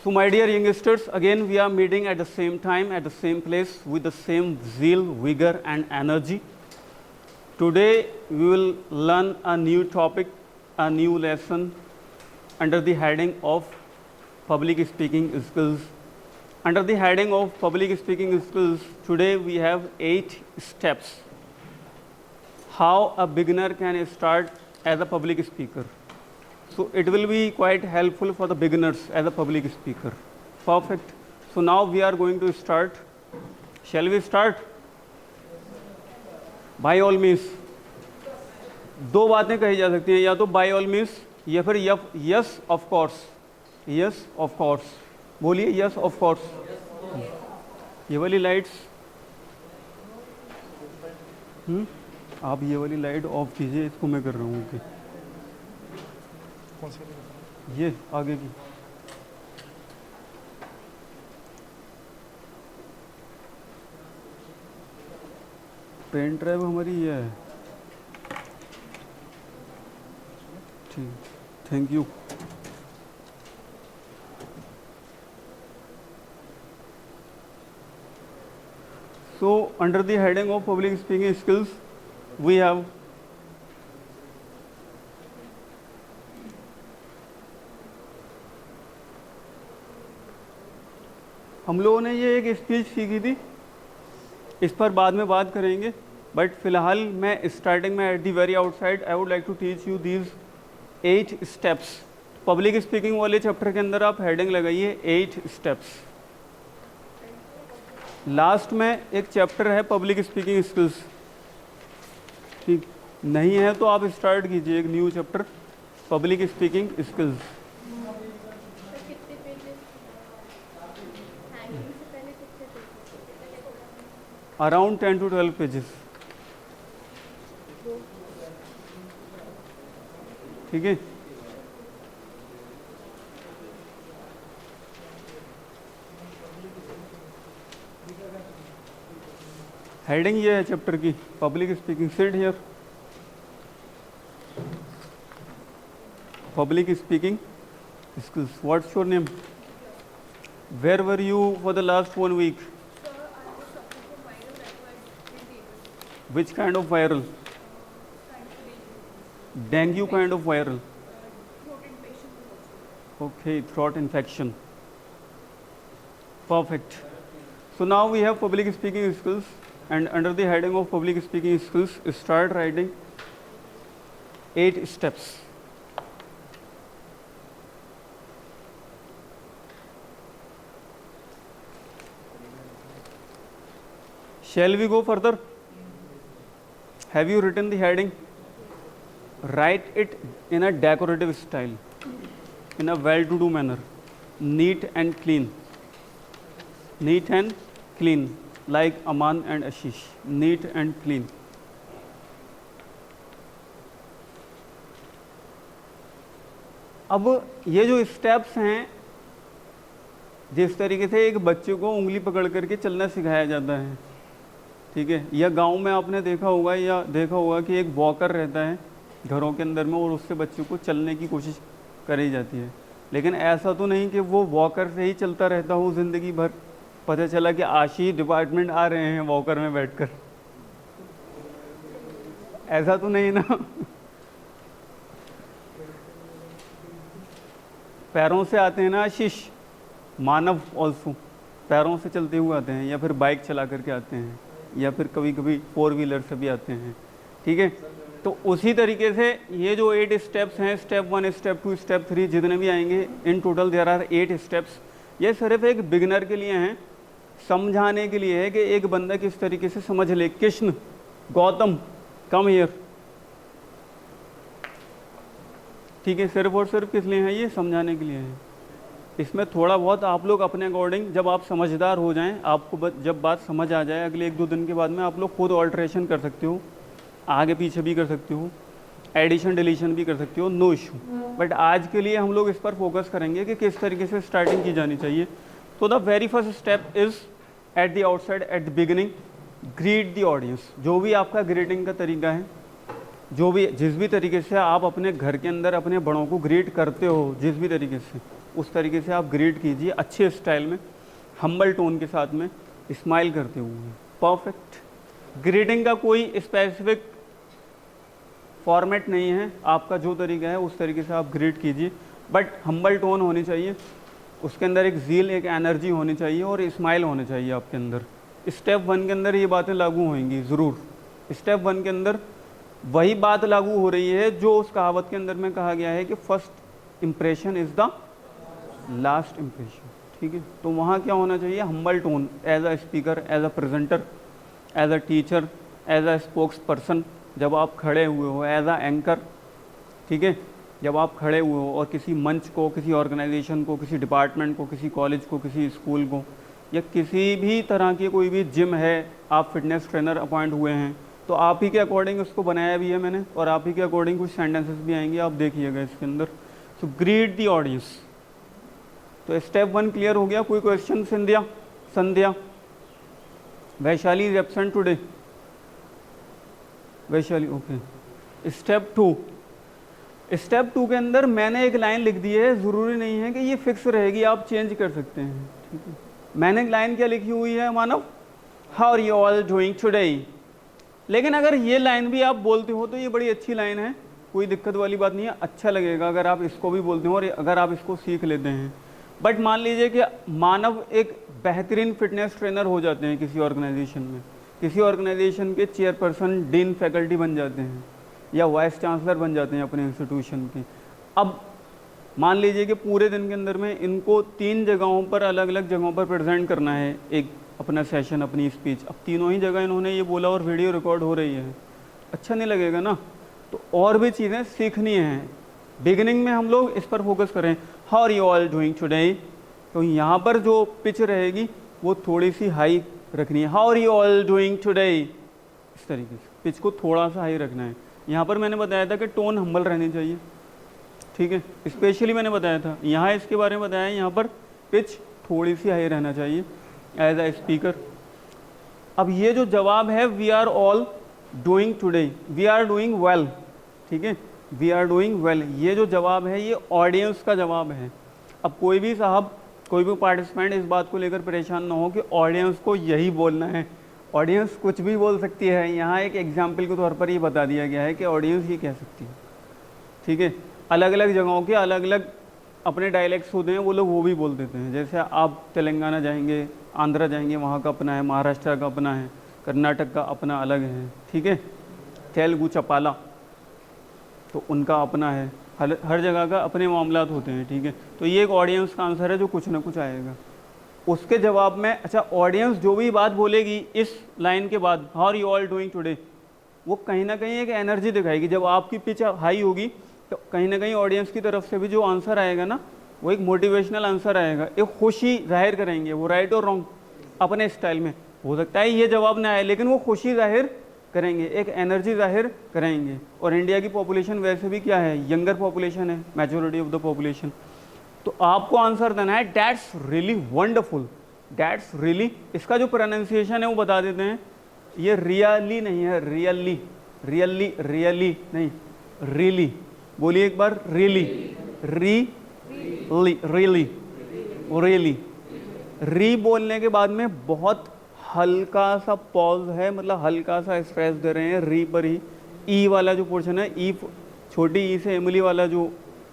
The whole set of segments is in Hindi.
So my dear youngsters, again we are meeting at the same time, at the same place, with the same zeal, vigor and energy. Today we will learn a new topic, a new lesson under the heading of public speaking skills. Under the heading of public speaking skills, today we have 8 steps how a beginner can start as a public speaker. So it will be quite helpful for the beginners as a public speaker. Perfect. So now we are going to start. Shall we start? By all means. दो बातें कही जा सकती हैं, या तो by all means या फिर yes of course. Yes of course. बोलिए yes of course. ये वाली लाइट्स आप ये वाली लाइट ऑफ कीजिए, इसको मैं कर रहा हूँ। ओके, ये आगे की पेन ड्राइव हमारी ये है। ठीक, thank you. So under the heading of public speaking skills, we have हम लोगों ने ये एक स्पीच सीखी थी, इस पर बाद में बात करेंगे, बट फिलहाल मैं स्टार्टिंग में at the very outside I would like to teach you these 8 steps. Public speaking वाले चैप्टर के अंदर आप हेडिंग लगाइए 8 स्टेप्स। लास्ट में एक चैप्टर है पब्लिक स्पीकिंग स्किल्स, ठीक नहीं है तो आप स्टार्ट कीजिए एक new chapter public speaking skills. Around 10 to 12 pages, ठीक है। हेडिंग ये है चैप्टर की, public speaking. Sit here, public speaking skills. What's your name? Where were you for the last 1 week? Which kind of viral? Dengue kind of viral. Okay, throat infection. Perfect. So now we have public speaking skills, and under the heading of public speaking skills, start writing 8 steps. Shall we go further? Have you written the heading? Write it in a decorative style, in a well-to-do manner, neat and clean. Neat and clean, like Aman and Ashish. Neat and clean. अब ये जो स्टेप्स हैं, जिस तरीके से एक बच्चे को उंगली पकड़ करके चलना सिखाया जाता है, ठीक है, या गांव में आपने देखा होगा कि एक वॉकर रहता है घरों के अंदर में और उससे बच्चों को चलने की कोशिश करी जाती है। लेकिन ऐसा तो नहीं कि वो वॉकर से ही चलता रहता हो ज़िंदगी भर। पता चला कि आशीष डिपार्टमेंट आ रहे हैं वॉकर में बैठकर, ऐसा तो नहीं ना। पैरों से आते हैं ना आशीष, मानव ऑल्सो पैरों से चलते हुए आते हैं, या फिर बाइक चला करके आते हैं, या फिर कभी कभी 4 व्हीलर से भी आते हैं, ठीक है। तो उसी तरीके से ये जो 8 स्टेप्स हैं, स्टेप 1, स्टेप 2, स्टेप 3, जितने भी आएंगे, in total there are 8 steps. ये सिर्फ एक बिगिनर के लिए हैं, समझाने के लिए है कि एक बंदा किस तरीके से समझ ले। कृष्ण, गौतम, कम हियर, ठीक है। सिर्फ और सिर्फ किस लिए है? ये समझाने के लिए है। इसमें थोड़ा बहुत आप लोग अपने अकॉर्डिंग, जब आप समझदार हो जाएं, आपको जब बात समझ आ जाए, अगले 1-2 दिन के बाद में आप लोग खुद ऑल्ट्रेशन कर सकते हो, आगे पीछे भी कर सकते हो, एडिशन डिलीशन भी कर सकते हो, नो इशू। बट आज के लिए हम लोग इस पर फोकस करेंगे कि किस तरीके से स्टार्टिंग की जानी चाहिए। तो the very first step is at the outside, at the beginning, greet the audience. जो भी आपका ग्रीटिंग का तरीका है, जिस भी तरीके से आप अपने घर के अंदर अपने बड़ों को ग्रीट करते हो, जिस भी तरीके से, उस तरीके से आप ग्रीट कीजिए, अच्छे स्टाइल में, हम्बल टोन के साथ में, स्माइल करते हुए। परफेक्ट। ग्रीटिंग का कोई स्पेसिफिक फॉर्मेट नहीं है, आपका जो तरीका है उस तरीके से आप ग्रीट कीजिए, बट हम्बल टोन होनी चाहिए, उसके अंदर एक ज़ील, एक एनर्जी होनी चाहिए और स्माइल होनी चाहिए आपके अंदर। स्टेप 1 के अंदर ये बातें लागू होंगी ज़रूर। स्टेप 1 के अंदर वही बात लागू हो रही है जो उस कहावत के अंदर में कहा गया है कि first impression is the last impression. ठीक है, तो वहाँ क्या होना चाहिए, humble tone, as a speaker, as a presenter, as a teacher, as a spokesperson, जब आप खड़े हुए हो, एज अ एंकर। ठीक है, जब आप खड़े हुए हो और किसी मंच को, किसी ऑर्गेनाइजेशन को, किसी डिपार्टमेंट को, किसी कॉलेज को, किसी स्कूल को, या किसी भी तरह की कोई भी जिम है, आप फिटनेस ट्रेनर अपॉइंट हुए हैं, तो आप ही के अकॉर्डिंग उसको बनाया भी है मैंने, और आप ही के अकॉर्डिंग कुछ सेंटेंसेस भी आएंगे, आप देखिएगा इसके अंदर। सो ग्रीट दी ऑडियंस। तो स्टेप 1 क्लियर हो गया। कोई question? Sandhya, Sandhya, Vaishali is absent today, Vaishali, okay. Step 2, step 2 के अंदर मैंने एक लाइन लिख दी है, ज़रूरी नहीं है कि ये फिक्स रहेगी, आप चेंज कर सकते हैं। ठीक है, मैंने एक लाइन क्या लिखी हुई है Manav, how are you all doing today. लेकिन अगर ये लाइन भी आप बोलते हो तो ये बड़ी अच्छी लाइन है, कोई दिक्कत वाली बात नहीं है, अच्छा लगेगा अगर आप इसको भी बोलते हो और अगर आप इसको सीख लेते हैं। बट मान लीजिए कि मानव एक बेहतरीन फिटनेस ट्रेनर हो जाते हैं किसी ऑर्गेनाइजेशन में, किसी ऑर्गेनाइजेशन के चेयरपर्सन, डीन फैकल्टी बन जाते हैं, या वाइस चांसलर बन जाते हैं अपने इंस्टीट्यूशन के। अब मान लीजिए कि पूरे दिन के अंदर में इनको 3 जगहों पर, अलग अलग जगहों पर प्रेजेंट करना है एक अपना सेशन, अपनी स्पीच। अब तीनों ही जगह इन्होंने ये बोला और वीडियो रिकॉर्ड हो रही है, अच्छा नहीं लगेगा ना। तो और भी चीज़ें सीखनी हैं। बिगिनिंग में हम लोग इस पर फोकस करें, how are you all doing today. तो यहाँ पर जो पिच रहेगी वो थोड़ी सी हाई रखनी है, how are you all doing today, इस तरीके से पिच को थोड़ा सा हाई रखना है। यहाँ पर मैंने बताया था कि टोन हम्बल रहनी चाहिए। ठीक है, स्पेशली मैंने बताया था, यहाँ इसके बारे में बताया, यहाँ पर पिच थोड़ी सी हाई रहना चाहिए एज अ स्पीकर। अब ये जो जवाब है, we are all doing today, we are doing well. ठीक है, वी आर डूइंग वेल, ये जो जवाब है ये ऑडियंस का जवाब है। अब कोई भी साहब, कोई भी पार्टिसिपेंट इस बात को लेकर परेशान ना हो कि ऑडियंस को यही बोलना है। ऑडियंस कुछ भी बोल सकती है, यहाँ एक एग्जाम्पल के तौर पर ये बता दिया गया है कि ऑडियंस ये कह सकती है। ठीक है, अलग अलग जगहों के अलग अलग अपने डायलेक्ट्स होते हैं, वो लोग वो भी बोल देते हैं। जैसे आप तेलंगाना जाएंगे, आंध्रा जाएंगे, वहाँ का अपना है, महाराष्ट्र का अपना है, कर्नाटक का अपना अलग है। ठीक है, तेलुगु चपाला तो उनका अपना है, हर जगह का अपने मामलात होते हैं। ठीक है, तो ये एक ऑडियंस का आंसर है जो कुछ ना कुछ आएगा उसके जवाब में। अच्छा, ऑडियंस जो भी बात बोलेगी इस लाइन के बाद, how are you all doing today, वो कहीं ना कहीं एक एनर्जी दिखाएगी। जब आपकी पिच हाई होगी तो कहीं ना कहीं ऑडियंस की तरफ से भी जो आंसर आएगा ना, वो एक मोटिवेशनल आंसर आएगा, एक खुशी जाहिर करेंगे। वो राइट और रॉन्ग अपने स्टाइल में, हो सकता है ये जवाब ना आए लेकिन वो खुशी जाहिर करेंगे, एक एनर्जी जाहिर करेंगे। और इंडिया की पॉपुलेशन वैसे भी क्या है, यंगर पॉपुलेशन है, मेजॉरिटी ऑफ द पॉपुलेशन। तो आपको आंसर देना है that's really wonderful, that's really, इसका जो प्रोनाउंसिएशन है वो बता देते हैं, ये रियली नहीं है, रियली, रियली, रियली नहीं, रियली। बोलिए एक बार, रियली, री रियली, रियली। री बोलने के बाद में बहुत हल्का सा पॉज है, मतलब हल्का सा स्ट्रेस दे रहे हैं री पर ही। ई वाला जो पोर्शन है, ई छोटी ई से इमली वाला जो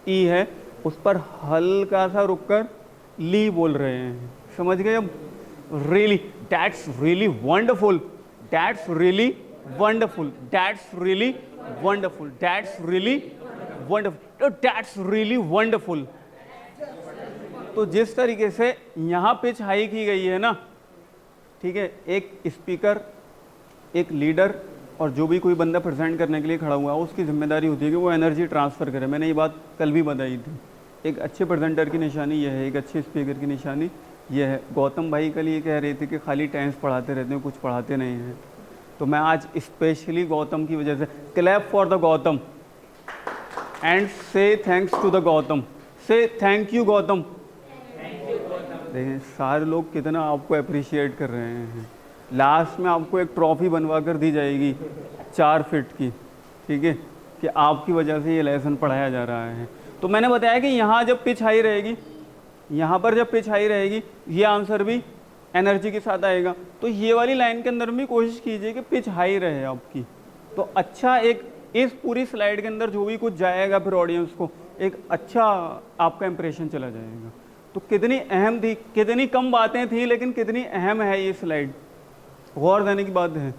ई है, उस पर हल्का सा रुककर ली बोल रहे हैं। समझ गए? अब really, that's really wonderful, that's really wonderful, that's really wonderful, that's really wonderful, that's really wonderful. तो जिस तरीके से यहाँ पिच हाई की गई है ना, ठीक है, एक स्पीकर, एक लीडर और जो भी कोई बंदा प्रेजेंट करने के लिए खड़ा हुआ है, उसकी जिम्मेदारी होती है कि वो एनर्जी ट्रांसफ़र करे। मैंने ये बात कल भी बताई थी। एक अच्छे प्रेजेंटर की निशानी यह है, एक अच्छे स्पीकर की निशानी यह है। गौतम भाई कल ये कह रहे थे कि खाली टेंस पढ़ाते रहते हैं, कुछ पढ़ाते नहीं हैं। तो मैं आज स्पेशली गौतम की वजह से, clap for the Gautam and से थैंक्स टू द गौतम, से थैंक यू गौतम। देखें सारे लोग कितना आपको अप्रिशिएट कर रहे हैं। लास्ट में आपको एक ट्रॉफी बनवा कर दी जाएगी 4 फीट की, ठीक है, कि आपकी वजह से ये लेसन पढ़ाया जा रहा है। तो मैंने बताया कि यहाँ जब पिच हाई रहेगी यहाँ पर जब पिच हाई रहेगी ये आंसर भी एनर्जी के साथ आएगा। तो ये वाली लाइन के अंदर भी कोशिश कीजिए कि पिच हाई रहे आपकी, तो अच्छा एक इस पूरी स्लाइड के अंदर जो भी कुछ जाएगा फिर ऑडियंस को एक अच्छा आपका इंप्रेशन चला जाएगा। तो कितनी अहम थी, कितनी कम बातें थी लेकिन कितनी अहम है ये स्लाइड, गौर देने की बात है।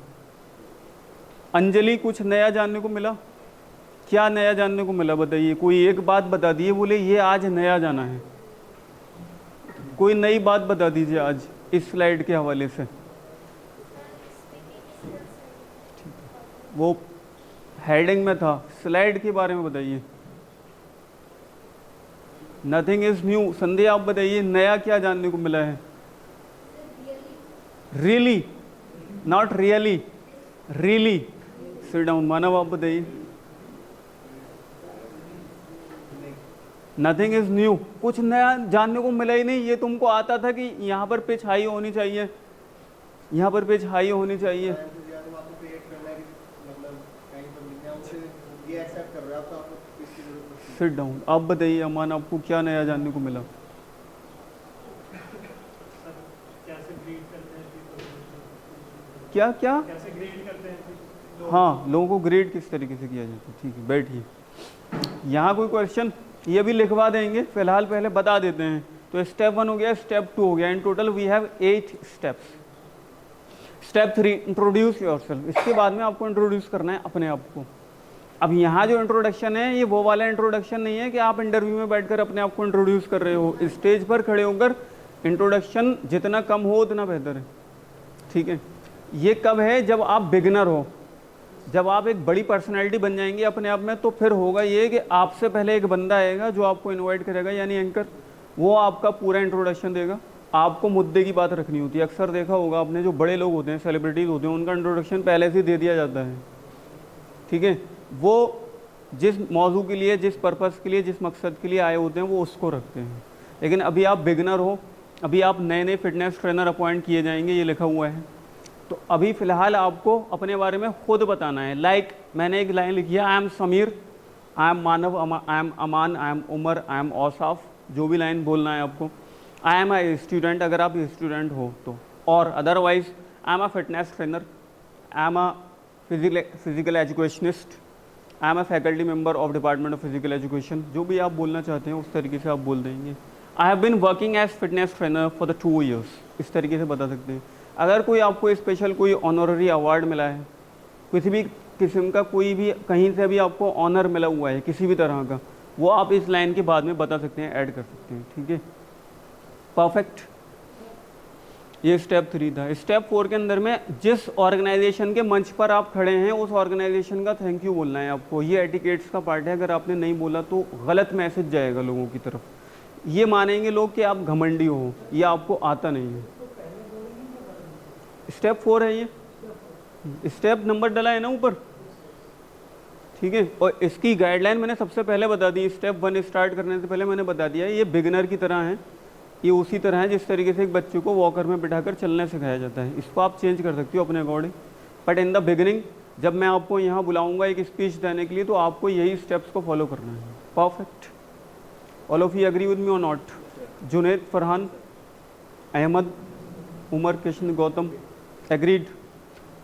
अंजलि कुछ नया जानने को मिला? क्या नया जानने को मिला बताइए, कोई एक बात बता दिए, बोले ये आज नया जाना है, कोई नई बात बता दीजिए आज इस स्लाइड के हवाले से। वो हेडिंग में था, स्लाइड के बारे में बताइए। Nothing is new. संध्या आप बताइए नया क्या जानने को मिला है? Really, not really, really. Sit down. Manav आप बताइए। नथिंग इज न्यू, कुछ नया जानने को मिला ही नहीं। ये तुमको आता था कि यहाँ पर पिच हाई होनी चाहिए, यहाँ पर पिच हाई होनी चाहिए। Sit down. आप बताइए अमान, आपको क्या नया जानने को मिला? क्या क्या? हाँ, लोगों को ग्रेड किस तरीके से किया जाता है। ठीक है, बैठिए। यहाँ कोई क्वेश्चन? ये भी लिखवा देंगे, फिलहाल पहले बता देते हैं। तो स्टेप 1 हो गया, स्टेप 2 हो गया। In total we have 8 steps. Step 3 introduce yourself. इसके बाद में आपको इंट्रोड्यूस करना है अपने आप को। अब यहाँ जो इंट्रोडक्शन है ये वो वाला इंट्रोडक्शन नहीं है कि आप इंटरव्यू में बैठकर अपने आप को इंट्रोड्यूस कर रहे हो। स्टेज पर खड़े होकर इंट्रोडक्शन जितना कम हो उतना बेहतर है। ठीक है, ये कब है? जब आप बिगिनर हो, जब आप एक बड़ी पर्सनैलिटी बन जाएंगे अपने आप में, तो फिर होगा ये कि आपसे पहले एक बंदा आएगा जो आपको इनवाइट करेगा, यानी एंकर। वो आपका पूरा इंट्रोडक्शन देगा। आपको मुद्दे की बात रखनी होती है। अक्सर देखा होगा आपने, जो बड़े लोग होते हैं, सेलिब्रिटीज़ होते हैं, उनका इंट्रोडक्शन पहले से दे दिया जाता है। ठीक है, वो जिस मौजू के लिए, जिस पर्पज़ के लिए, जिस मकसद के लिए आए होते हैं वो उसको रखते हैं। लेकिन अभी आप बिगिनर हो, अभी आप नए नए फिटनेस ट्रेनर अपॉइंट किए जाएंगे, ये लिखा हुआ है। तो अभी फ़िलहाल आपको अपने बारे में खुद बताना है। लाइक मैंने एक लाइन लिखी है, I am Sameer, I am Manav, I am Aman, I am Umar, I am Ausaf, जो भी लाइन बोलना है आपको। आई एम ए स्टूडेंट, अगर आप स्टूडेंट हो तो, और otherwise I am a fitness trainer, I am a physical educationist, I am a faculty member of department of physical education. जो भी आप बोलना चाहते हैं उस तरीके से आप बोल देंगे। I have been working as fitness trainer for the 2 years, इस तरीके से बता सकते हैं। अगर कोई आपको स्पेशल कोई ऑनररी अवार्ड मिला है, किसी भी किस्म का, कोई भी कहीं से भी आपको ऑनर मिला हुआ है किसी भी तरह का, वो आप इस लाइन के बाद में बता सकते हैं, ऐड कर सकते हैं। ठीक है, परफेक्ट। ये स्टेप 3 था। स्टेप 4 के अंदर में जिस ऑर्गेनाइजेशन के मंच पर आप खड़े हैं उस ऑर्गेनाइजेशन का थैंक यू बोलना है आपको। ये एटिकेट्स का पार्ट है। अगर आपने नहीं बोला तो गलत मैसेज जाएगा लोगों की तरफ। ये मानेंगे लोग कि आप घमंडी हो, ये आपको आता नहीं है। स्टेप 4 है ये, स्टेप नंबर डला है ना ऊपर। ठीक है, और इसकी गाइडलाइन मैंने सबसे पहले बता दी। स्टेप 1 स्टार्ट करने से पहले मैंने बता दिया, ये बिगिनर की तरह है। ये उसी तरह है जिस तरीके से एक बच्चे को वॉकर में बिठाकर चलने सिखाया जाता है। इसको आप चेंज कर सकते हो अपने according, but in the beginning जब मैं आपको यहाँ बुलाऊंगा एक स्पीच देने के लिए, तो आपको यही स्टेप्स को फॉलो करना है। Perfect. All of you agree with me और नॉट? जुनैद, फरहान, अहमद, उमर, कृष्ण, गौतम, एग्रीड?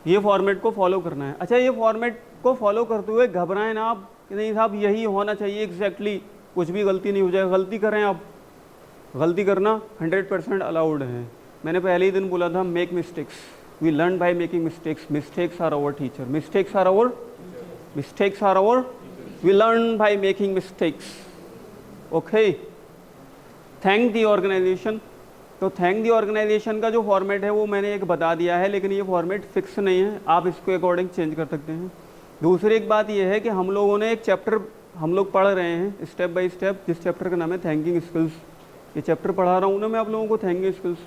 ये फॉर्मेट को फॉलो करना है। अच्छा, ये फॉर्मेट को फॉलो करते हुए घबराएं ना आप कि नहीं साहब यही होना चाहिए एग्जैक्टली, कुछ भी गलती नहीं हो जाए। गलती करें आप, गलती करना 100% अलाउड है। मैंने पहले ही दिन बोला था, make mistakes, we learn by making mistakes, mistakes are our teacher, mistakes are our, mistakes are our, we learn by making mistakes. Okay, thank the organization. तो थैंक दी ऑर्गेनाइजेशन का जो फॉर्मेट है वो मैंने एक बता दिया है, लेकिन ये फॉर्मेट फिक्स नहीं है, आप इसको अकॉर्डिंग चेंज कर सकते हैं। दूसरी एक बात ये है कि हम लोगों ने एक चैप्टर हम लोग पढ़ रहे हैं स्टेप बाय स्टेप, जिस चैप्टर का नाम है थैंकिंग स्किल्स। ये चैप्टर पढ़ा रहा हूँ ना मैं आप लोगों को, थैंकिंग स्किल्स।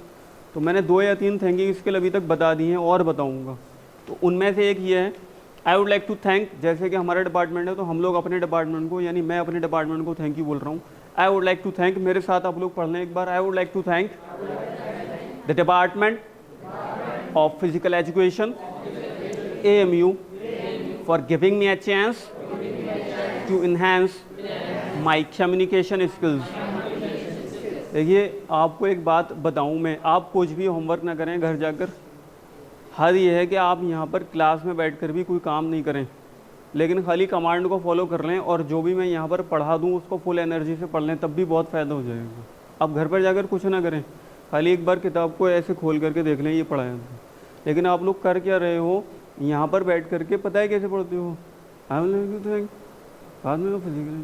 तो मैंने 2 या 3 थैंकिंग स्किल अभी तक बता दी हैं और बताऊँगा। तो उनमें से एक ये है, I would like to thank. जैसे कि हमारा डिपार्टमेंट है तो हम लोग अपने डिपार्टमेंट को, यानी मैं अपने डिपार्टमेंट को थैंक यू बोल रहा हूँ। I would like to thank, मेरे साथ आप लोग पढ़ लें एक बार। I would like to thank the department of physical education, AMU, for giving me a chance to enhance my communication skills. देखिए आपको एक बात बताऊं मैं, आप कुछ भी होमवर्क ना करें घर जाकर। हद ये है कि आप यहाँ पर क्लास में बैठकर भी कोई काम नहीं करें, लेकिन खाली कमांड को फॉलो कर लें और जो भी मैं यहाँ पर पढ़ा दूँ उसको फुल एनर्जी से पढ़ लें, तब भी बहुत फ़ायदा हो जाएगा। आप घर पर जाकर कुछ ना करें, खाली एक बार किताब को ऐसे खोल करके देख लें ये पढ़ाया था। लेकिन आप लोग कर क्या रहे हो, यहाँ पर बैठ करके पता है कैसे पढ़ते हो, बाद में फिजिकल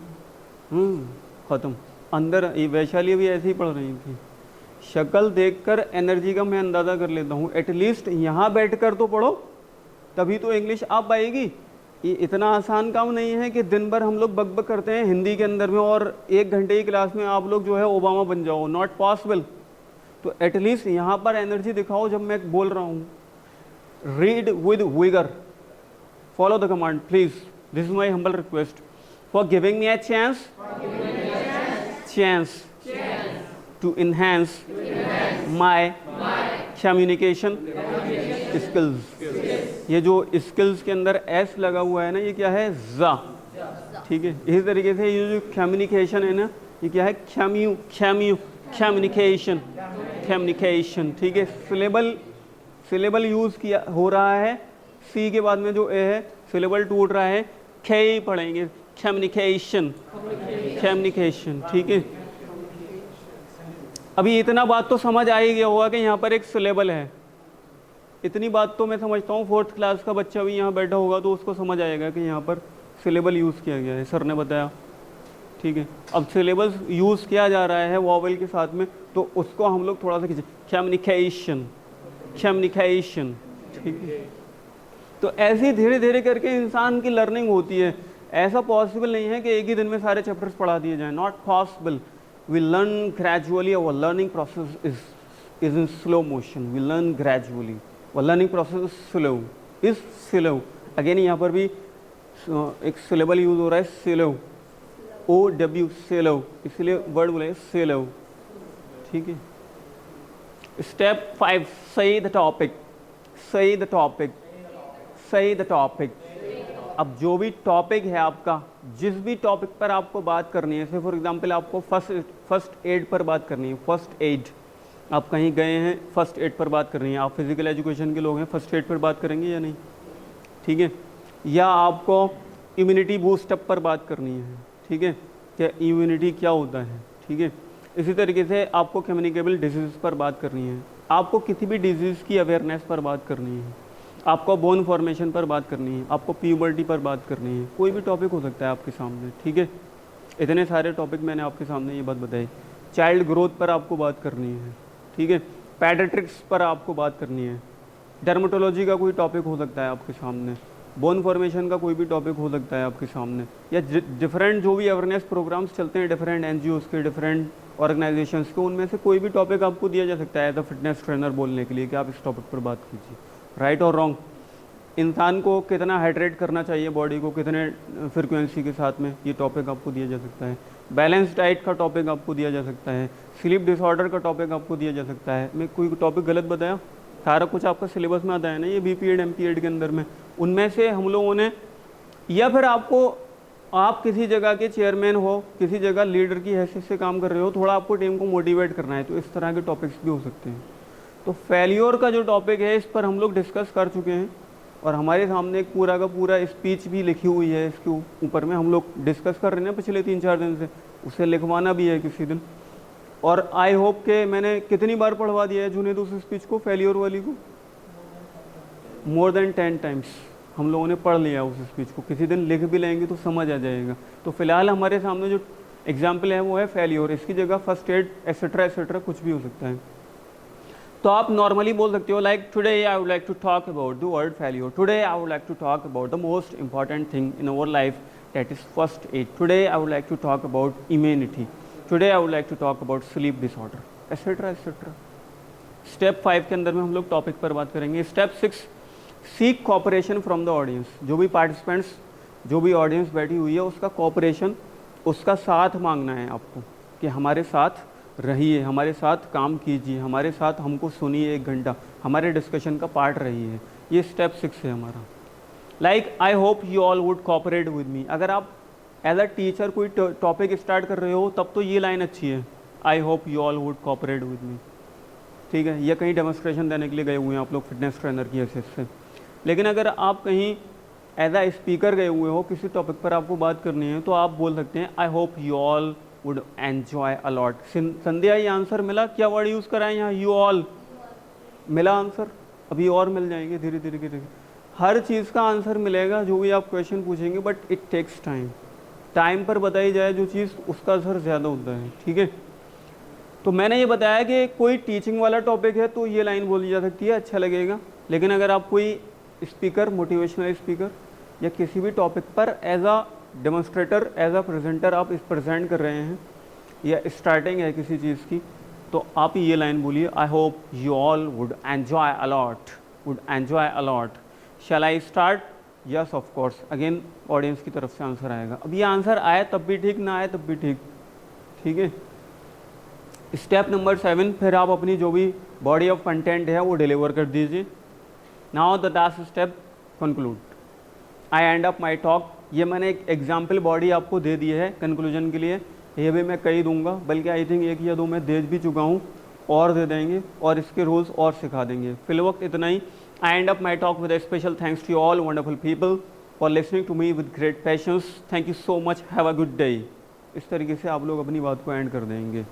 ख़त्म। अंदर वैशाली भी ऐसे ही पढ़ रही थी। शक्ल देखकर एनर्जी का मैं अंदाज़ा कर लेता हूँ। एटलीस्ट यहाँ बैठकर तो पढ़ो, तभी तो इंग्लिश आ पाएगी। ये इतना आसान काम नहीं है कि दिन भर हम लोग बकबक करते हैं हिंदी के अंदर में और 1 घंटे की क्लास में आप लोग जो है ओबामा बन जाओ। Not possible. तो एटलीस्ट यहाँ पर एनर्जी दिखाओ जब मैं बोल रहा हूँ। Read with vigour, follow the command please. This is my humble request for giving me a chance to enhance my communication skills। ये जो स्किल्स के अंदर एस लगा हुआ है ना, ये क्या है, जा। ठीक है, इसी तरीके से ये जो कम्युनिकेशन है ना, ये क्या है, कम्युनिकेशन। ठीक है, सिलेबल यूज़ किया हो रहा है, सी के बाद में जो ए है सिलेबल टूट रहा है, खे पढ़ेंगे, कम्युनिकेशन। ठीक है, अभी इतना बात तो समझ आ ही गया होगा कि यहाँ पर एक सिलेबल है। इतनी बात तो मैं समझता हूँ 4th क्लास का बच्चा भी यहाँ बैठा होगा तो उसको समझ आएगा कि यहाँ पर सिलेबल यूज़ किया गया है, सर ने बताया। ठीक है, अब सिलेबस यूज़ किया जा रहा है वॉवेल के साथ में, तो उसको हम लोग थोड़ा सा खींचे, कम्युनिकेशन। ठीक है, तो ऐसे धीरे धीरे करके इंसान की लर्निंग होती है। ऐसा पॉसिबल नहीं है कि एक ही दिन में सारे चैप्टर्स पढ़ा दिए जाएं। Not possible. We learn gradually. Our learning process is in slow motion. We learn gradually. और learning process is slow. Again यहाँ पर भी एक सिलेबल यूज हो रहा है, स्लो, OW, स्लो, इसलिए वर्ड बोले स्लो। ठीक है, स्टेप 5, सही द टॉपिक। अब जो भी टॉपिक है आपका, जिस भी टॉपिक पर आपको बात करनी है, जैसे फॉर एग्जांपल आपको फर्स्ट एड पर बात करनी है। फर्स्ट एड, आप कहीं गए हैं, फर्स्ट एड पर बात करनी है। आप फिजिकल एजुकेशन के लोग हैं, फर्स्ट एड पर बात करेंगे या नहीं? ठीक है, या आपको इम्यूनिटी बूस्टअप पर बात करनी है। ठीक है, क्या इम्यूनिटी क्या होता है? ठीक है, इसी तरीके से आपको कम्युनिकेबल डिजीज़ पर बात करनी है। आपको किसी भी डिजीज़ की अवेयरनेस पर बात करनी है। आपको बोन फॉर्मेशन पर बात करनी है। आपको प्यूबर्टी पर बात करनी है। कोई भी टॉपिक हो सकता है आपके सामने। ठीक है, इतने सारे टॉपिक मैंने आपके सामने ये बात बताई। चाइल्ड ग्रोथ पर आपको बात करनी है। ठीक है, पैडियाट्रिक्स पर आपको बात करनी है। डर्मेटोलॉजी का कोई टॉपिक हो सकता है आपके सामने। बोन फॉर्मेशन का कोई भी टॉपिक हो सकता है आपके सामने, या डिफरेंट जो भी अवेयरनेस प्रोग्राम्स चलते हैं डिफरेंट NGOs के, डिफरेंट ऑर्गेनाइजेशंस के, उनमें से कोई भी टॉपिक आपको दिया जा सकता है एज अ फिटनेस ट्रेनर बोलने के लिए कि आप इस टॉपिक पर बात कीजिए। राइट और रॉन्ग, इंसान को कितना हाइड्रेट करना चाहिए बॉडी को, कितने फ्रिक्वेंसी के साथ में, ये टॉपिक आपको दिया जा सकता है। बैलेंस डाइट का टॉपिक आपको दिया जा सकता है। स्लीप डिसऑर्डर का टॉपिक आपको दिया जा सकता है। मैं कोई टॉपिक गलत बताया? सारा कुछ आपका सिलेबस में आता है ना, ये BPED MPED के अंदर में। उनमें से हम लोगों ने, या फिर आप किसी जगह के चेयरमैन हो, किसी जगह लीडर की हैसियत से काम कर रहे हो, थोड़ा आपको टीम को मोटिवेट करना है, तो इस तरह के टॉपिक्स भी हो सकते हैं। तो फेल्योर का जो टॉपिक है, इस पर हम लोग डिस्कस कर चुके हैं और हमारे सामने एक पूरा का पूरा स्पीच भी लिखी हुई है। इसके ऊपर में हम लोग डिस्कस कर रहे हैं पिछले 3-4 दिन से, उसे लिखवाना भी है किसी दिन। और आई होप के मैंने कितनी बार पढ़वा दिया है जुनेद उस स्पीच को, फेल्योर वाली को? मोर देन 10 टाइम्स हम लोगों ने पढ़ लिया उस स्पीच को। किसी दिन लिख भी लेंगे तो समझ आ जाएगा। तो फिलहाल हमारे सामने जो एग्जाम्पल है वो है फेल्योर। इसकी जगह फर्स्ट एड एक्सेट्रा कुछ भी हो सकता है। तो आप नॉर्मली बोल सकते हो like, today I would like to talk about the word failure. Today I would like to talk about the most important thing in our life, that is first aid. Today I would like to talk about immunity. Today I would like to talk about sleep disorder, etcetera. Step 5 के अंदर में हम लोग टॉपिक पर बात करेंगे। Step 6, seek cooperation from the audience. जो भी पार्टिसिपेंट्स, जो भी ऑडियंस बैठी हुई है, उसका कोऑपरेशन, उसका साथ मांगना है आपको कि हमारे साथ रहिए, हमारे साथ काम कीजिए, हमारे साथ हमको सुनिए, 1 घंटा हमारे डिस्कशन का पार्ट रहिए। ये स्टेप 6 है हमारा। Like I hope you all would cooperate with me. अगर आप एज अ टीचर कोई टॉपिक स्टार्ट कर रहे हो, तब तो ये लाइन अच्छी है आई hope you all would cooperate with me, ठीक है। ये कहीं डेमोन्स्ट्रेशन देने के लिए गए हुए हैं आप लोग फिटनेस ट्रेनर की हैसियत से, लेकिन अगर आप कहीं एज आ स्पीकर गए हुए हो, किसी टॉपिक पर आपको बात करनी है, तो आप बोल सकते हैं I hope you all would enjoy a lot. Sandhya ये आंसर मिला, क्या वर्ड यूज़ करा है यहाँ, यू ऑल मिला आंसर, अभी और मिल जाएंगे धीरे धीरे धीरे। हर चीज़ का आंसर मिलेगा जो भी आप क्वेश्चन पूछेंगे, but it takes time. Time पर बताई जाए जो चीज़, उसका असर ज़्यादा होता है, ठीक है। तो मैंने ये बताया कि कोई टीचिंग वाला टॉपिक है तो ये लाइन बोली जा सकती है, अच्छा लगेगा। लेकिन अगर आप कोई स्पीकर, मोटिवेशनल स्पीकर या किसी भी टॉपिक पर एज आ डेमोन्स्ट्रेटर, एज आ प्रेजेंटर आप इस प्रेजेंट कर रहे हैं, या स्टार्टिंग है किसी चीज़ की, तो आप ये लाइन बोलिए, I hope you all would enjoy a lot, would enjoy a lot. Shall I start? Yes of course. Again audience की तरफ से आंसर आएगा। अब ये आंसर आए तब भी ठीक, ना आए तब भी ठीक, ठीक है। स्टेप नंबर 7, फिर आप अपनी जो भी बॉडी ऑफ कंटेंट है वो डिलीवर कर दीजिए। Now the last step, conclude. I end up my talk. ये मैंने एक एग्जाम्पल बॉडी आपको दे दी है कंक्लूजन के लिए, ये भी मैं कई दूंगा, बल्कि आई थिंक 1 या 2 मैं दे भी चुका हूँ, और दे देंगे और इसके रूल्स और सिखा देंगे। फिल वक्त इतना ही। I end up my talk with a special thanks to all wonderful people for listening to me with great patience. Thank you so much, have a good day. इस तरीके से आप लोग अपनी बात को एंड कर देंगे।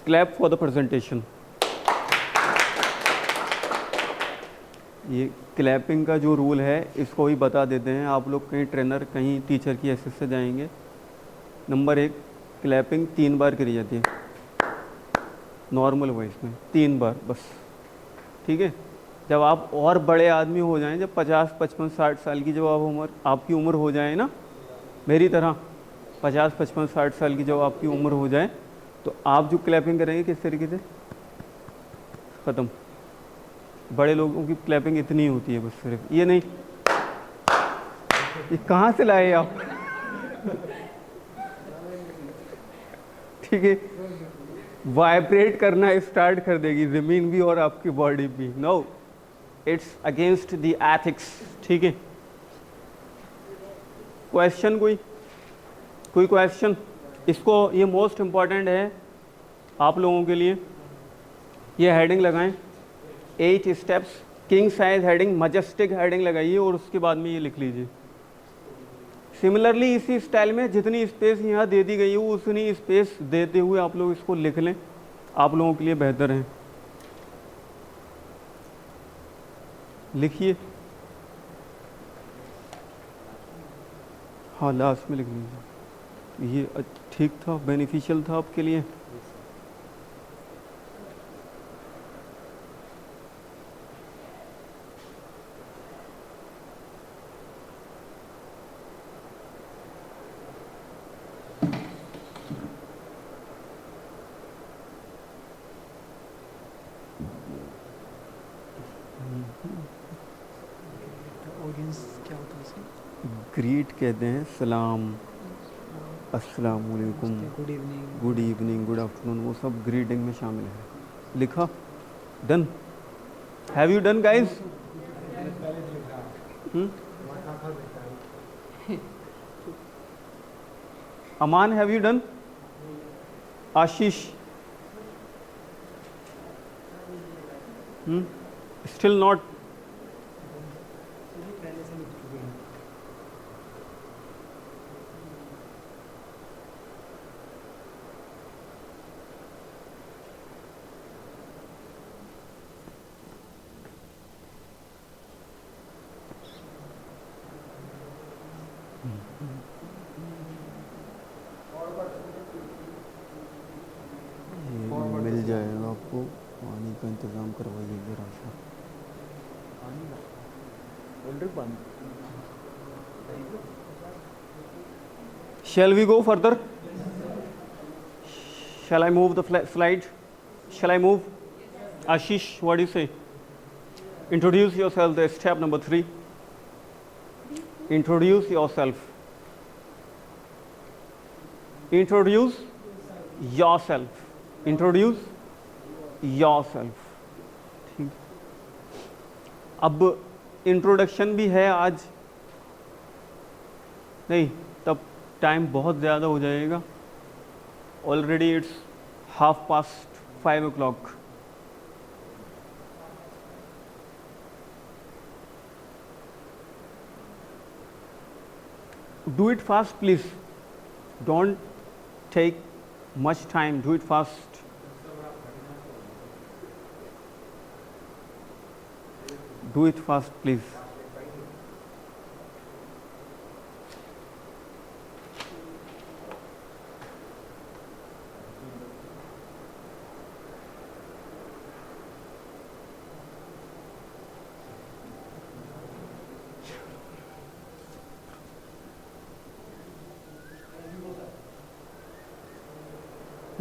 Clap for the presentation. ये क्लैपिंग का जो रूल है इसको भी बता देते हैं, आप लोग कहीं ट्रेनर, कहीं टीचर की हैसियत से जाएंगे। नंबर 1, क्लैपिंग 3 बार करी जाती है नॉर्मल वॉइस में, 3 बार बस, ठीक है। जब आप और बड़े आदमी हो जाएं, जब 50, 55, 60 साल की जब आपकी उम्र हो जाए ना, मेरी तरह 50, 55, 60 साल की जब आपकी उम्र हो जाए, तो आप जो क्लैपिंग करेंगे किस तरीके से, ख़त्म। बड़े लोगों की क्लैपिंग इतनी होती है बस, सिर्फ ये नहीं। ये कहाँ से लाए आप? ठीक है, वाइब्रेट करना स्टार्ट कर देगी ज़मीन भी और आपकी बॉडी भी। No, it's against the ethics, ठीक है। क्वेश्चन कोई क्वेश्चन? इसको, ये मोस्ट इम्पॉर्टेंट है आप लोगों के लिए। ये हेडिंग लगाएं, 8 steps, king size heading, majestic heading लगाइए और उसके बाद में ये लिख लीजिए। सिमिलरली इसी स्टाइल में जितनी स्पेस यहाँ दे दी गई है उतनी स्पेस देते हुए आप लोग इसको लिख लें, आप लोगों के लिए बेहतर है। लिखिए, हाँ लास्ट में लिख लीजिए। ये ठीक था, बेनिफिशियल था आपके लिए। क्या होता है इसमें? ग्रीट कहते हैं, सलाम, अस्सलाम वालेकुम, गुड इवनिंग, गुड आफ्टरनून, वो सब ग्रीटिंग में शामिल है। लिखा? Done? Have you done guys? Aman, have you done? Ashish? Still not? मिल जाएगा आपको, पानी का इंतज़ाम करवाइए ज़रा सा। Shall we go further? Shall I move the slide? Shall I move? Ashish, what do you say? Introduce yourself, the step number 3. Introduce yourself. Introduce yourself. Introduce yourself. ठीक। अब इंट्रोडक्शन भी है आज नहीं, तब टाइम बहुत ज़्यादा हो जाएगा। Already it's 5:30. Do it fast, please. Don't take much time. Do it fast. Do it fast, please.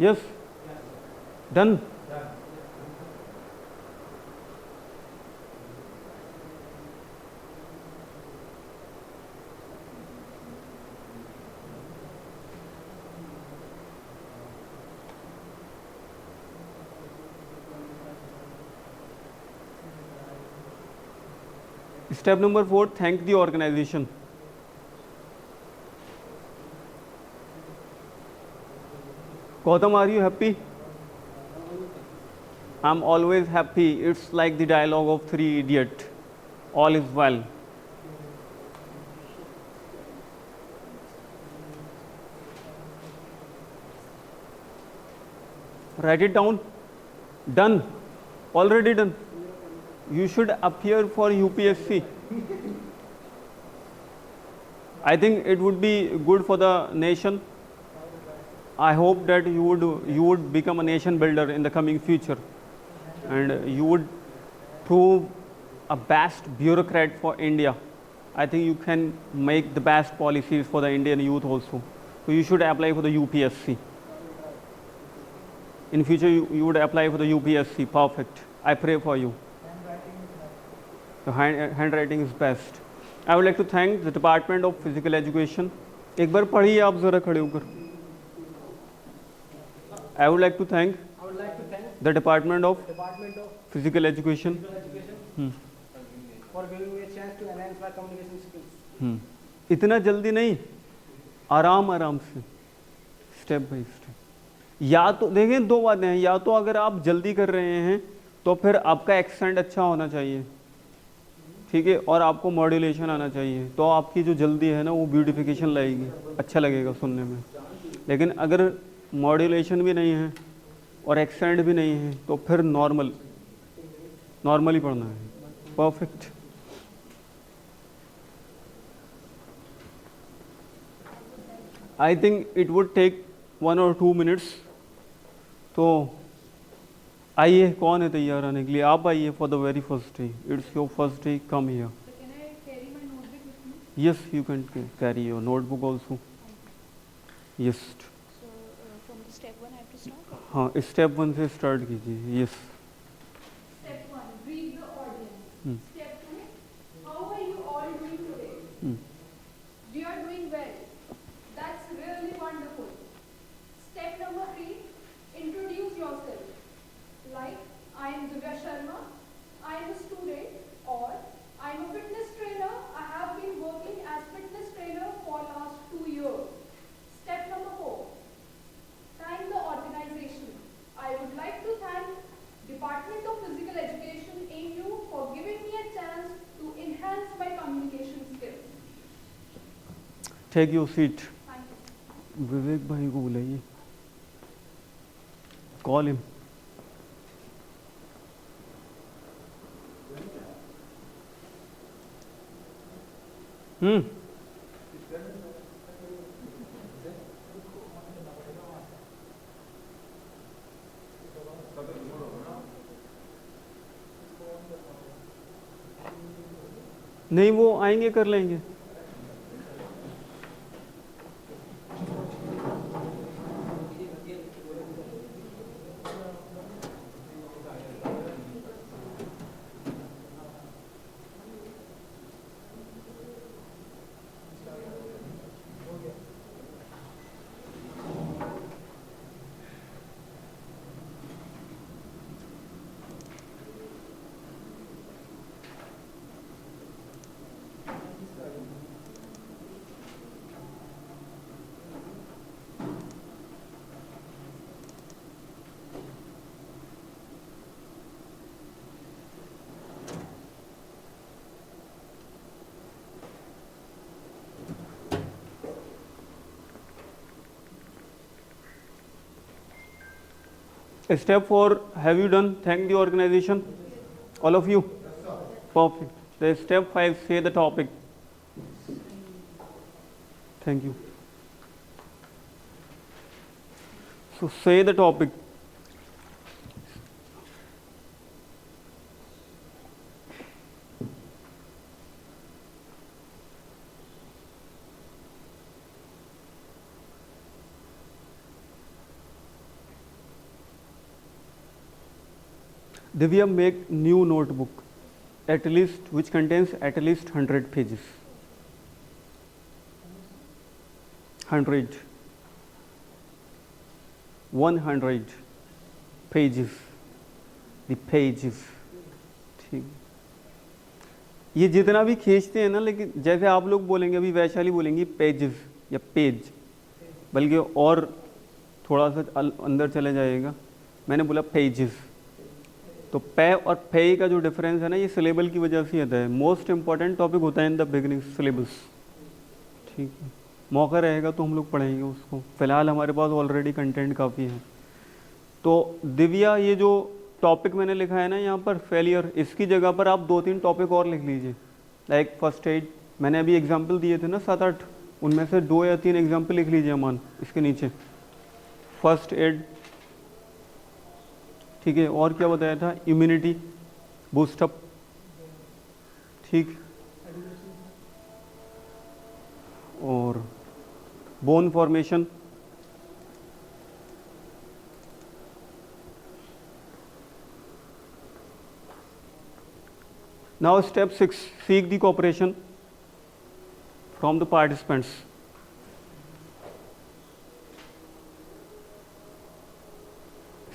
Yes? Done? Step number 4, thank the organization. Gautam, are you happy? I'm always happy. It's like the dialogue of Three Idiot. All is well. Write it down. Done. Already done. You should appear for UPSC. I think it would be good for the nation. I hope that you would become a nation builder in the coming future, and you would prove a best bureaucrat for India. I think you can make the best policies for the Indian youth also. So you should apply for the UPSC. In future, you would apply for the UPSC. Perfect. I pray for you. The handwriting is best. I would like to thank the Department of Physical Education. एक बार पढ़िए आप जरा खड़े होकर. I would like to thank the Department of Physical Education for giving me a chance to enhance my communication skills. इतना जल्दी नहीं, आराम आराम से, स्टेप बाय स्टेप. या तो देखें, दो बातें हैं. या तो अगर आप जल्दी कर रहे हैं तो फिर आपका एक्सेंट अच्छा होना चाहिए, ठीक है, और आपको मॉड्यूलेशन आना चाहिए. तो आपकी जो जल्दी है ना वो ब्यूटिफिकेशन लाएगी, अच्छा लगेगा सुनने में. लेकिन अगर मॉड्यूलेशन भी नहीं है और एक्सेंट भी नहीं है तो फिर नॉर्मली पढ़ना है. Perfect. I think it would take 1 or 2 minutes. तो आइए, कौन है तैयार आने के लिए? आप आइए for the very first day. It's your first day. Come here. Can I carry my notebook with me? Yes, you can carry your notebook also. Yes. So from the step 1 I have to start? हाँ, स्टेप 1 से स्टार्ट कीजिए. Yes. Step 1, brief the audience. Hmm. Step 2, how are you all doing today? We are doing well. That's really wonderful. Step number 3, introduce yourself. Like, I am Divya Sharma, I am a student, or I am a fitness trainer. I have been working as fitness trainer for last 2 years. Step number 4, thank the organization. I would like to thank Department of Physical Education AU for giving me a chance to enhance my communication skills. Take your seat. Thank you. Vivek भाई को बुलाइए. Call him. नहीं, वो आएंगे, कर लेंगे. Step 4, have you done? Thank the organization. All of you? Perfect. The step 5, say the topic. Thank you. So say the topic. Divya, make new notebook, at least which contains at least 100 pages. 100. 100 pages. The pages. ठीक, ये जितना भी खींचते हैं ना, लेकिन जैसे आप लोग बोलेंगे अभी वैशाली बोलेंगी पेजेस या पेज, बल्कि और थोड़ा सा अंदर चले जाएगा, मैंने बोला पेजेस। तो पे और पे का जो डिफरेंस है ना, ये सिलेबल की वजह से आता है। मोस्ट इंपॉर्टेंट टॉपिक होता है इन द बिगिनिंग सिलेबस, ठीक है। मौका रहेगा तो हम लोग पढ़ेंगे उसको, फ़िलहाल हमारे पास ऑलरेडी कंटेंट काफ़ी है। तो दिव्या, ये जो टॉपिक मैंने लिखा है ना यहाँ पर फेलियर, इसकी जगह पर आप 2-3 टॉपिक और लिख लीजिए। लाइक फर्स्ट एड, मैंने अभी एग्जाम्पल दिए थे ना 7-8, उनमें से 2 या 3 एग्जाम्पल लिख लीजिए अमान इसके नीचे। फर्स्ट एड, ठीक है। और क्या बताया था? इम्यूनिटी बूस्टअप, ठीक। और bone formation, now step 6, seek the cooperation from the participants.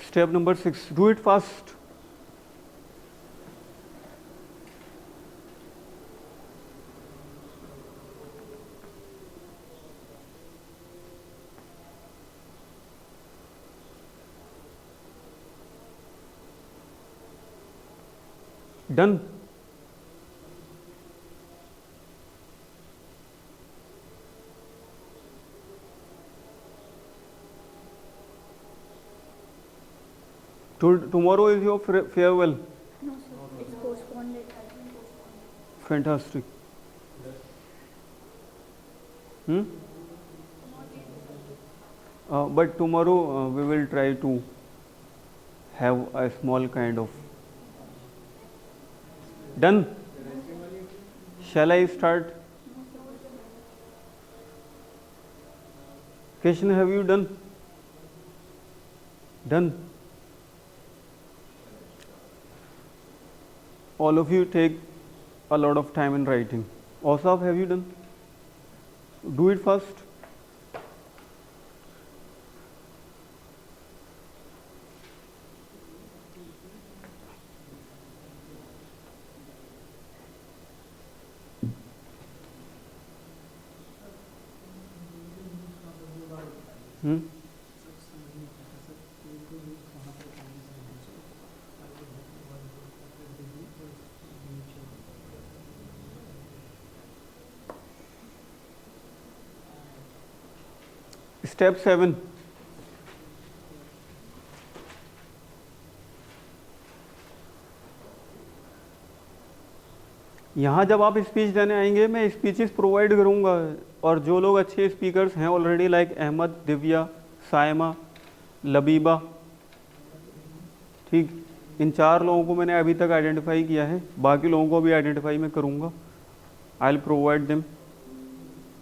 Step number 6, do it fast. Done. Tomorrow is your farewell. No, sir. It's postponed. Fantastic. But tomorrow we will try to have a small kind of. Done? Shall I start? Krishna, have you done? Done. All of you take a lot of time in writing. Osaf, have you done? Do it first. Step 7. यहाँ जब आप स्पीच देने आएंगे, मैं स्पीचेस प्रोवाइड करूँगा, और जो लोग अच्छे स्पीकर्स हैं ऑलरेडी, लाइक अहमद, दिव्या, सायमा, लबीबा, ठीक, इन 4 लोगों को मैंने अभी तक आइडेंटिफाई किया है, बाकी लोगों को भी आइडेंटिफाई मैं करूँगा। I will provide them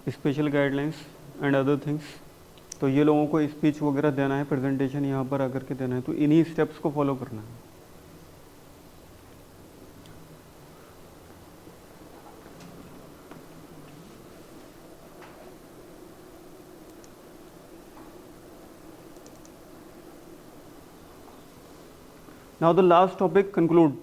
special guidelines and other things. तो ये लोगों को स्पीच वगैरह देना है, प्रेजेंटेशन यहाँ पर आकर के देना है, तो इन्हीं स्टेप्स को फॉलो करना है। Now the last topic, conclude.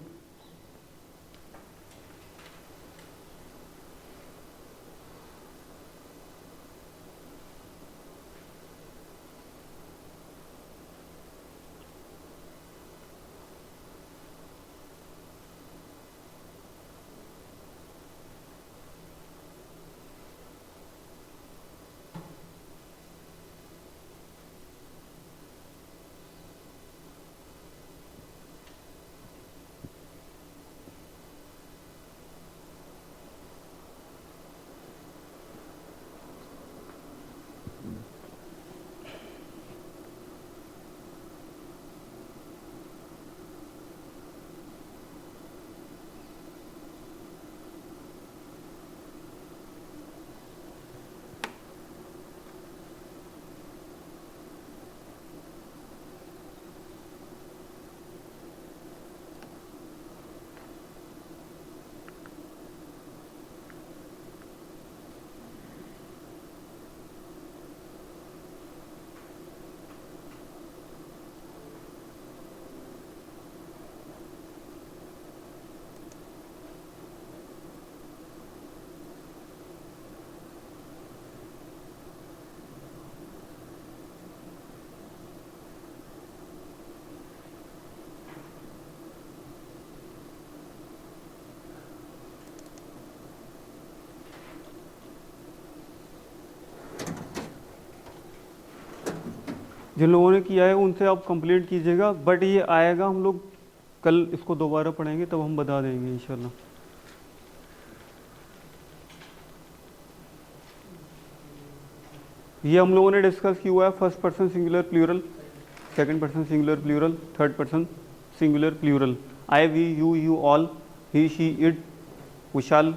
जिन लोगों ने किया है उनसे आप कंप्लीट कीजिएगा, बट ये आएगा, हम लोग कल इसको दोबारा पढ़ेंगे तब हम बता देंगे इंशाल्लाह। ये हम लोगों ने डिस्कस किया हुआ है, first person singular plural, second person singular plural, third person singular plural. I, we, you, all, he, she, it, Vishal,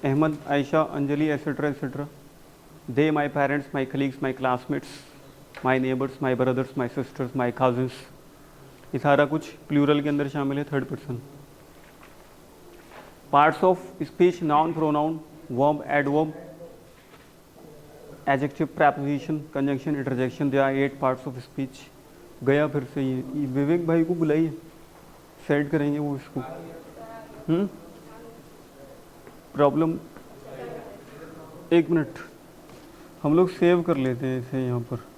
Ahmed, Ayesha, Anjali, etcetera etcetera. They, my parents, my colleagues, my classmates, my neighbours, my brothers, my sisters, my cousins, ये सारा कुछ प्लूरल के अंदर शामिल है, third person. Parts of speech, noun, pronoun, verb, adverb, adjective, preposition, conjunction, interjection, they are 8 parts of speech. गया फिर से ये विवेक भाई को बुलाइए, सेट करेंगे वो इसको। प्रॉब्लम, एक मिनट हम लोग सेव कर लेते हैं इसे यहाँ पर।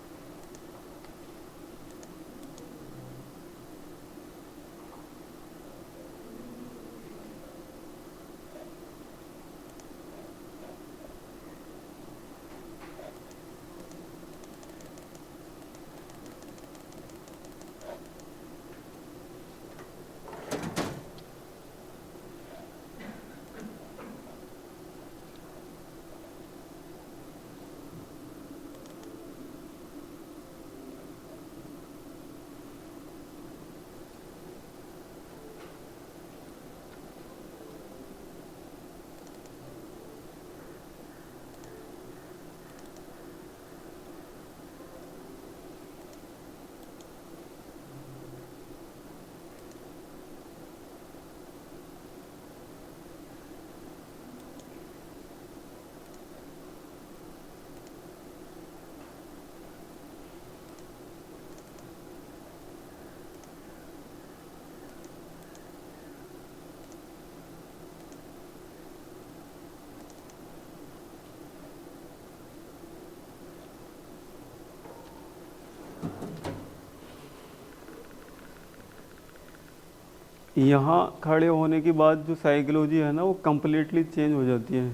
यहाँ खड़े होने के बाद जो साइकोलॉजी है ना वो कम्प्लीटली चेंज हो जाती है।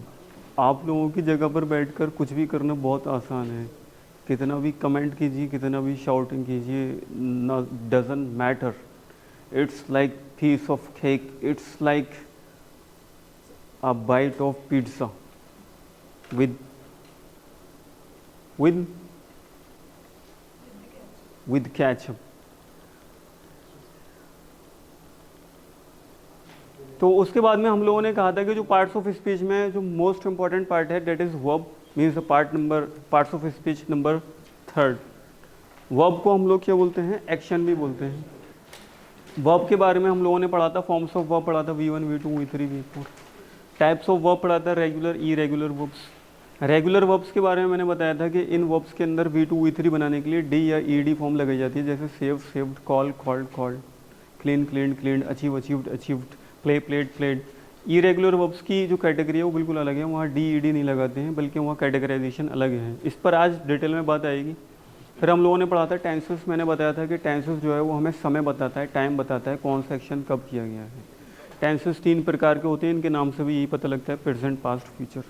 आप लोगों की जगह पर बैठकर कुछ भी करना बहुत आसान है, कितना भी कमेंट कीजिए, कितना भी शाउटिंग कीजिए, doesn't matter. It's like piece of cake, it's like a bite of pizza with ketchup। तो उसके बाद में हम लोगों ने कहा था कि जो पार्ट्स ऑफ स्पीच में जो मोस्ट इंपॉर्टेंट पार्ट है that is verb, means parts of speech number third. Verb को हम लोग क्या बोलते हैं, एक्शन भी बोलते हैं। वर्ब के बारे में हम लोगों ने पढ़ा था, फॉर्म्स ऑफ वर्ब पढ़ा था, V1, V2, V3, V4। Types of verb पढ़ा था, regular, irregular verbs. Regular verbs के बारे में मैंने बताया था कि इन वर्ब्स के अंदर V2, V3 बनाने के लिए डी या ईडी फॉर्म लगाई जाती है, जैसे save, saved, call, called, called, clean, cleaned, cleaned, achieve, achieved, achieved, play, played, played. Irregular verbs की जो कैटेगरी है वो बिल्कुल अलग है, वहाँ डी ईडी नहीं लगाते हैं, बल्कि वहाँ कैटेगराइजेशन अलग है। इस पर आज डिटेल में बात आएगी। फिर हम लोगों ने पढ़ा था टेंसेस। मैंने बताया था कि टेंसेस जो है वो हमें समय बताता है, टाइम बताता है, कौन सा एक्शन कब किया गया है। टेंसेस 3 प्रकार के होते हैं, इनके नाम से भी यही पता लगता है, प्रेजेंट, पास्ट, फ्यूचर।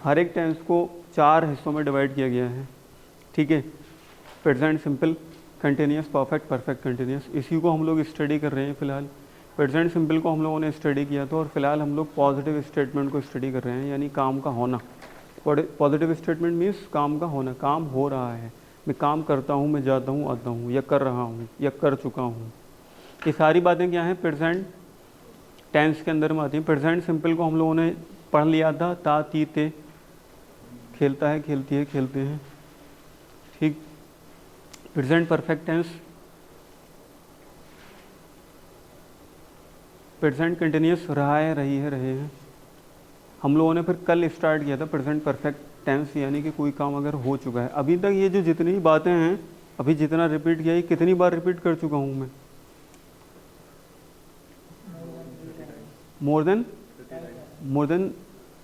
हर एक टेंस को 4 हिस्सों में डिवाइड किया गया है, ठीक है। Present simple, continuous, perfect, perfect continuous, इसी को हम लोग स्टडी कर रहे हैं फिलहाल। प्रेजेंट सिंपल को हम लोगों ने स्टडी किया था और फिलहाल हम लोग पॉजिटिव स्टेटमेंट को स्टडी कर रहे हैं, यानी काम का होना। पॉजिटिव स्टेटमेंट मीन्स काम का होना, काम हो रहा है, मैं काम करता हूँ, मैं जाता हूँ, आता हूँ, या कर रहा हूँ, या कर चुका हूँ। ये सारी बातें क्या हैं, प्रेजेंट टेंस के अंदर में आती हैं। प्रेजेंट सिंपल को हम लोगों ने पढ़ लिया था, ता, ती, ते, खेलता है, खेलती है, खेलते हैं, ठीक। Present perfect tense, present continuous, रहा है, रही है, रहे हैं। हम लोगों ने फिर कल स्टार्ट किया था प्रेजेंट परफेक्ट टेंस, यानी कि कोई काम अगर हो चुका है। अभी तक ये जो जितनी बातें हैं, अभी जितना रिपीट किया, ये कितनी बार रिपीट कर चुका हूँ मैं, मोर देन,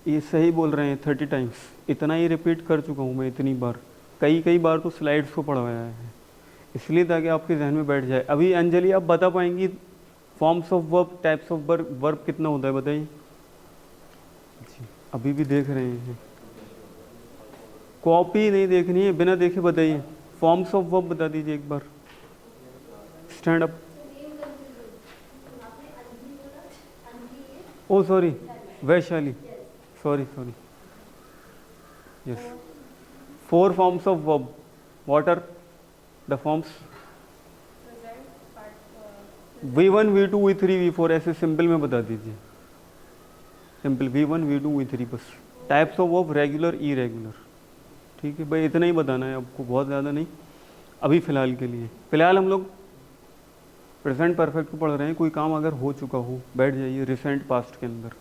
ये सही बोल रहे हैं, 30 टाइम्स। इतना ही रिपीट कर चुका हूँ मैं, इतनी बार। कई बार तो स्लाइड्स को पढ़वाया है, इसलिए ताकि आपके जहन में बैठ जाए। अभी अंजलि आप बता पाएंगी forms of verb, types of verb कितना होता है, बताइए। अभी भी देख रहे हैं, कॉपी नहीं देखनी है, बिना देखे बताइए। फॉर्म्स ऑफ वर्ब बता दीजिए एक बार, stand up. Oh sorry, Vaishali, sorry sorry, yes. 4 forms of verb. What are the forms? V1, V2, V3, V4 ऐसे सिंपल में बता दीजिए, सिंपल V1, V2, V3 बस। Types of verb regular, irregular, ठीक है भाई, इतना ही बताना है आपको, बहुत ज़्यादा नहीं अभी फ़िलहाल के लिए। फ़िलहाल हम लोग प्रेजेंट परफेक्ट को पढ़ रहे हैं। कोई काम अगर हो चुका हो, बैठ जाइए रिसेंट पास्ट के अंदर।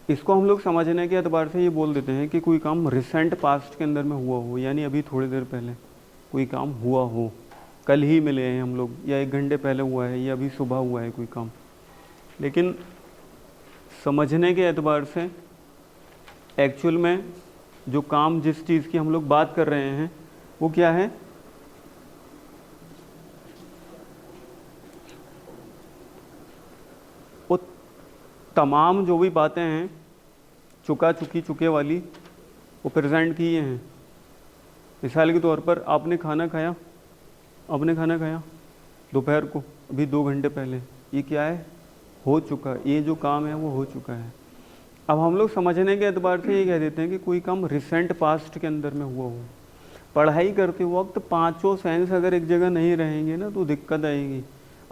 इसको हम लोग समझने के एतबार से ये बोल देते हैं कि कोई काम रिसेंट पास्ट के अंदर में हुआ हो, यानी अभी थोड़ी देर पहले कोई काम हुआ हो, कल ही मिले हैं हम लोग, या 1 घंटे पहले हुआ है, या अभी सुबह हुआ है कोई काम। लेकिन समझने के एतबार से एक्चुअल में जो काम, जिस चीज़ की हम लोग बात कर रहे हैं वो क्या है, वो तमाम जो भी बातें हैं चुका चुकी चुके वाली, वो प्रेजेंट किए हैं। मिसाल के तौर पर आपने खाना खाया, आपने खाना खाया दोपहर को, अभी 2 घंटे पहले, ये क्या है, हो चुका, ये जो काम है वो हो चुका है। अब हम लोग समझने के एतबार से ये कह देते हैं कि कोई काम रिसेंट पास्ट के अंदर में हुआ हो। पढ़ाई करते वक्त 5 सेंस अगर एक जगह नहीं रहेंगे ना तो दिक्कत आएगी।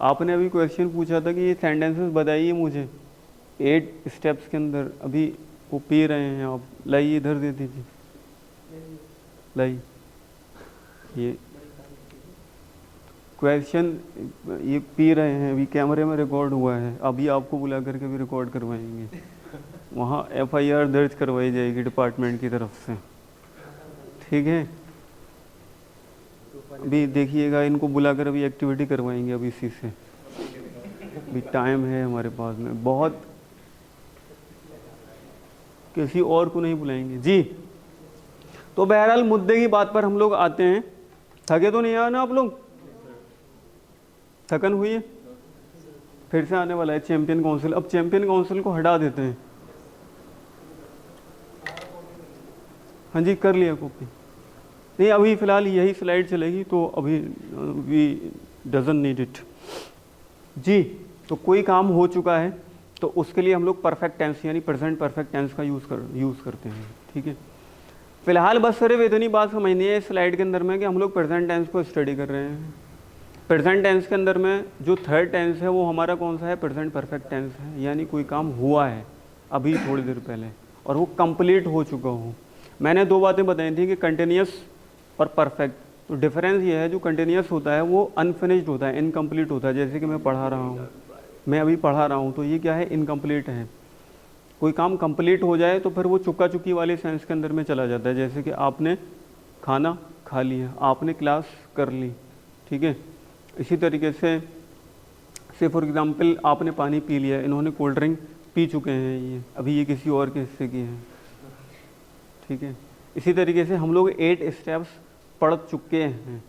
आपने अभी क्वेश्चन पूछा था कि ये सेंटेंसेस बताइए मुझे 8 स्टेप्स के अंदर, अभी वो पी रहे हैं आप, लाइए इधर दे दीजिए, लाइए ये क्वेश्चन, ये पी रहे हैं, अभी कैमरे में रिकॉर्ड हुआ है, अभी आपको बुला करके भी रिकॉर्ड करवाएंगे, वहाँ FIR दर्ज करवाई जाएगी डिपार्टमेंट की तरफ से, ठीक है। अभी देखिएगा, इनको बुलाकर अभी एक्टिविटी करवाएंगे अभी इसी से, अभी टाइम है हमारे पास में बहुत, किसी और को नहीं बुलाएंगे जी। तो बहरहाल मुद्दे की बात पर हम लोग आते हैं। थके तो नहीं आए ना आप लोग, थकन हुई है? फिर से आने वाला है चैंपियन काउंसिल। अब चैंपियन काउंसिल को हटा देते हैं। हाँ जी, कर लिया कॉपी? नहीं, अभी फ़िलहाल यही स्लाइड चलेगी, तो अभी वी डजंट नीड इट जी। तो कोई काम हो चुका है तो उसके लिए हम लोग परफेक्ट टेंस यानी प्रेजेंट परफेक्ट टेंस का यूज़ करते हैं, ठीक है। फिलहाल बस सिर्फ इतनी बात समझनी है इस स्लाइड के अंदर में कि हम लोग प्रेजेंट टेंस को स्टडी कर रहे हैं। प्रेजेंट टेंस के अंदर में जो थर्ड टेंस है वो हमारा कौन सा है, प्रेजेंट परफेक्ट टेंस है, यानी कोई काम हुआ है अभी थोड़ी देर पहले और वो कंप्लीट हो चुका हो। मैंने 2 बातें बताई थी कि कंटिन्यूस और परफेक्ट। तो डिफरेंस ये है, जो कंटिन्यूस होता है वो अनफिनिश्ड होता है, इनकम्प्लीट होता है। जैसे कि मैं पढ़ा रहा हूँ, मैं अभी पढ़ा रहा हूँ, तो ये क्या है, इनकम्प्लीट है। कोई काम कंप्लीट हो जाए तो फिर वो चुका चुकी वाले सेंस के अंदर में चला जाता है। जैसे कि आपने खाना खा लिया, आपने क्लास कर ली, ठीक है। इसी तरीके से फॉर एग्जांपल आपने पानी पी लिया, इन्होंने कोल्ड ड्रिंक पी चुके हैं, ये अभी ये किसी और के हिस्से की है, ठीक है। इसी तरीके से हम लोग 8 स्टेप्स पढ़ चुके हैं,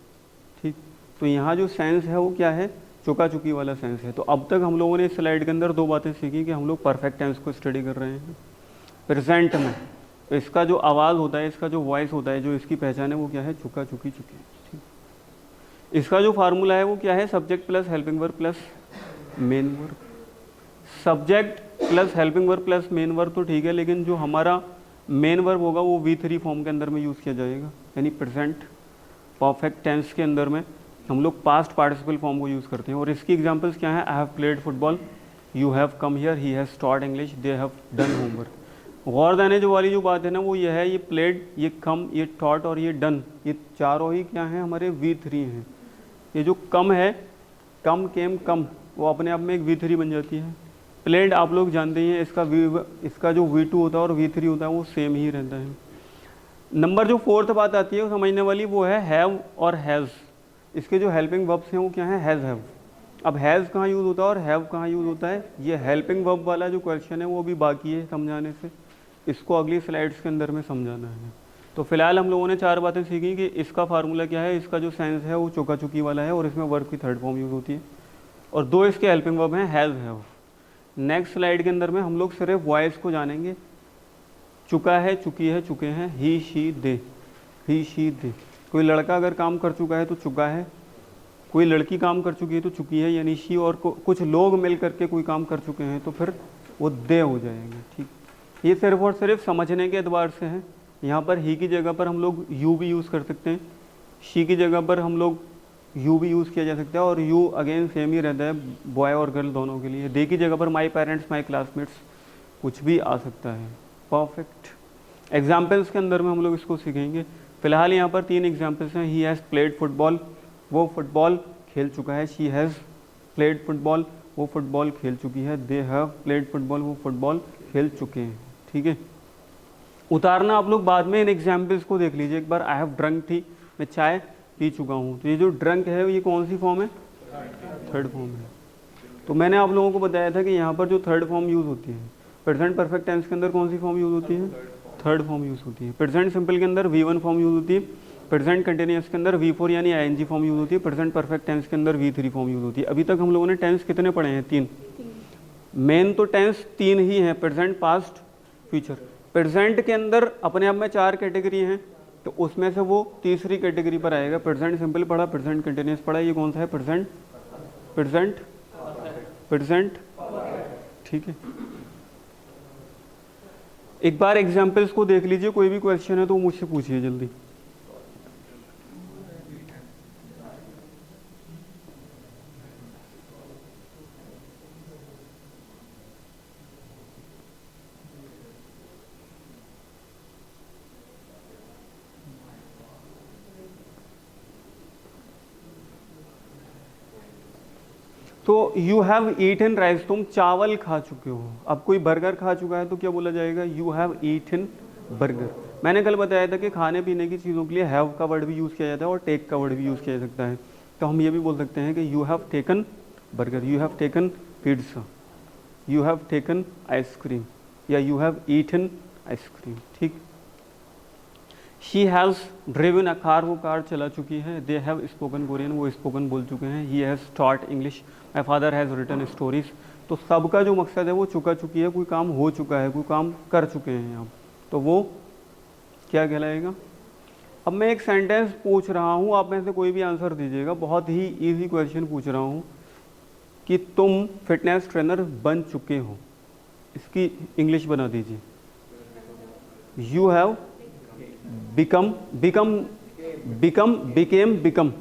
ठीक। तो यहाँ जो सेंस है वो क्या है, चुका चुकी वाला सेंस है। तो अब तक हम लोगों ने इस स्लाइड के अंदर 2 बातें सीखी कि हम लोग परफेक्ट टेंस को स्टडी कर रहे हैं प्रेजेंट में। तो इसका जो आवाज़ होता है, इसका जो वॉइस होता है, जो इसकी पहचान है वो क्या है, चुका चुकी चुके, ठीक। इसका जो फार्मूला है वो क्या है, subject plus helping verb plus main verb. Subject plus helping verb plus main verb तो ठीक है, लेकिन जो हमारा मेन वर्ब होगा वो V3 फॉर्म के अंदर में यूज़ किया जाएगा, यानी प्रेजेंट परफेक्ट टेंस के अंदर में हम लोग पास्ट पार्टिसिपल फॉर्म को यूज़ करते हैं। और इसकी एग्जांपल्स क्या हैं, I have played football, you have come here, he has taught English, they have done homework. गौर देने जो वाली जो बात है ना वो ये है, ये प्लेड, ये कम, ये टॉट और ये डन, ये चारों ही क्या हैं, हमारे V3 हैं। ये जो कम है, कम केम कम, वो अपने आप में एक V3 बन जाती है। प्लेड आप लोग जानते ही हैं, इसका जो V2 होता है और V3 होता है वो सेम ही रहता है। नंबर जो 4th बात आती है वो समझने वाली, वो है हैव और हैज़। इसके जो हेल्पिंग वर्ब्स हैं वो क्या है, हैज़ हैव। अब हैज़ कहाँ यूज़ होता है और हैव कहाँ यूज़ होता है, ये हेल्पिंग वर्ब वाला जो क्वेश्चन है वो भी बाकी है समझाने से, इसको अगली स्लाइड्स के अंदर में समझाना है। तो फिलहाल हम लोगों ने 4 बातें सीखी कि इसका फार्मूला क्या है, इसका जो सेंस है वो चुका चुकी वाला है और इसमें वर्ब की थर्ड फॉर्म यूज़ होती है, और 2 इसके हेल्पिंग वर्ब हैं, हैज़ हैव। नेक्स्ट स्लाइड के अंदर में हम लोग सिर्फ वॉइस को जानेंगे, चुका है, चुकी है, चुके हैं, ही she they, he she they, कोई लड़का अगर काम कर चुका है तो चुका है, कोई लड़की काम कर चुकी है तो चुकी है, यानी शी, और कुछ लोग मिल करके कोई काम कर चुके हैं तो फिर वो दे हो जाएगा। ठीक, ये सिर्फ और सिर्फ समझने के एतबार से है। यहाँ पर ही की जगह पर हम लोग यू भी यूज़ कर सकते हैं, शी की जगह पर हम लोग यू भी यूज़ किया जा सकता है, और यू अगेन सेम ही रहता है बॉय और गर्ल दोनों के लिए। दे की जगह पर माई पेरेंट्स, माई क्लासमेट्स कुछ भी आ सकता है। परफेक्ट। एग्जाम्पल्स के अंदर में हम लोग इसको सीखेंगे। फिलहाल यहाँ पर 3 एग्जाम्पल्स हैं। ही हैज़ प्लेड फुटबॉल, वो फुटबॉल खेल चुका है। शी हैज़ प्लेड फुटबॉल, वो फुटबॉल खेल चुकी है। दे हैव प्लेड फुटबॉल, वो फुटबॉल खेल चुके हैं। ठीक है, उतारना आप लोग बाद में इन एग्जाम्पल्स को देख लीजिए एक बार। आई हैव ड्रंक थी, मैं चाय पी चुका हूँ, तो ये जो ड्रंक है ये कौन सी फॉर्म है? थर्ड फॉर्म है। तो मैंने आप लोगों को बताया था कि यहाँ पर जो थर्ड फॉर्म यूज़ होती है, प्रेजेंट परफेक्ट टेंस के अंदर कौन सी फॉर्म यूज़ होती है? थर्ड फॉर्म यूज़ होती है। प्रेजेंट सिंपल के अंदर V1 फॉर्म यूज़ होती है। प्रेजेंट कंटिन्यूअस के अंदर V4 यानी ING फॉर्म यूज़ होती है। प्रेजेंट परफेक्ट टेंस के अंदर V3 फॉर्म यूज़ होती है। अभी तक हम लोगों ने टेंस कितने पढ़े हैं? 3। मेन तो टेंस 3 ही है, प्रेजेंट, पास्ट, फ्यूचर। प्रेजेंट के अंदर अपने आप में 4 कैटेगरी हैं, तो उसमें से वो तीसरी कैटेगरी पर आएगा। प्रेजेंट सिंपल पढ़ा, प्रेजेंट कंटिन्यूअस पढ़ा, ये कौन सा है? Present, present, present. ठीक है, एक बार एग्जाम्पल्स को देख लीजिए, कोई भी क्वेश्चन है तो मुझसे पूछिए जल्दी। तो यू हैव ईटन राइस, तुम चावल खा चुके हो। अब कोई बर्गर खा चुका है तो क्या बोला जाएगा? You have eaten burger. मैंने कल बताया था कि खाने पीने की चीज़ों के लिए हैव का वर्ड भी यूज़ किया जाता है और टेक का वर्ड भी यूज़ किया जा सकता है। तो हम ये भी बोल सकते हैं कि you have taken burger, you have taken pizza, you have taken ice cream, या यू हैव ईटन आइसक्रीम। ठीक। She has driven a car, वो कार चला चुकी है। दे हैव स्पोकन कोरियन, वो स्पोकन बोल चुके हैं। He has taught English, my father has written stories. तो सबका जो मकसद है वो चुका चुकी है, कोई काम हो चुका है, कोई काम कर चुके हैं आप, तो वो क्या कहलाएगा? अब मैं एक सेंटेंस पूछ रहा हूँ, आप में से कोई भी आंसर दीजिएगा। बहुत ही इजी क्वेश्चन पूछ रहा हूँ कि तुम फिटनेस ट्रेनर बन चुके हो, इसकी इंग्लिश बना दीजिए। You have become, become, become, became, become.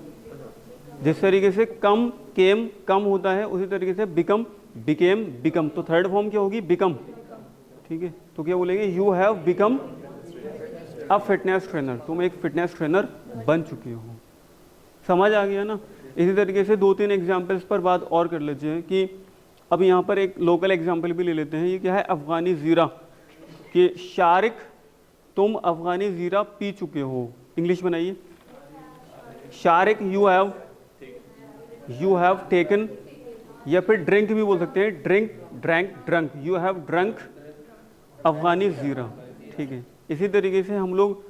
जिस तरीके से कम, केम, कम होता है, उसी तरीके से बिकम, बिकेम, बिकम। तो थर्ड फॉर्म क्या होगी? बिकम। ठीक है, तो क्या बोलेंगे? You have become a fitness trainer, तुम एक फिटनेस ट्रेनर बन चुके हो। समझ आ गया ना? इसी तरीके से 2-3 एग्जाम्पल्स पर बात और कर लेते हैं कि अब यहाँ पर एक लोकल एग्जाम्पल भी ले लेते हैं। ये क्या है? अफगानी ज़ीरा, कि शारिक तुम अफगानी ज़ीरा पी चुके हो। इंग्लिश बनाइए। शारिक यू हैव टेकन, या फिर ड्रिंक भी बोल सकते हैं, drink, drank, drunk. You have drunk Afghani jeera. ठीक है, इसी तरीके से हम लोग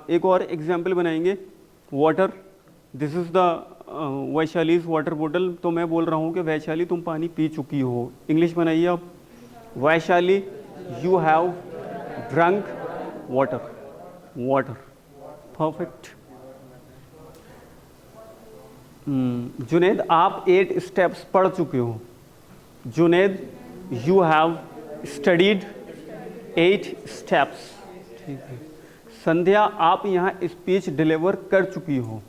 एक और एग्जाम्पल बनाएंगे। Water, this is the Vaishali's water bottle. तो मैं बोल रहा हूँ कि वैशाली तुम पानी पी चुकी हो। इंग्लिश बनाइए आप। Vaishali you have drunk water, water. Perfect. Junaid, आप 8 स्टेप्स पढ़ चुके हो। Junaid, you have studied 8 steps. ठीक है। संध्या, आप यहाँ स्पीच डिलीवर कर चुकी हो।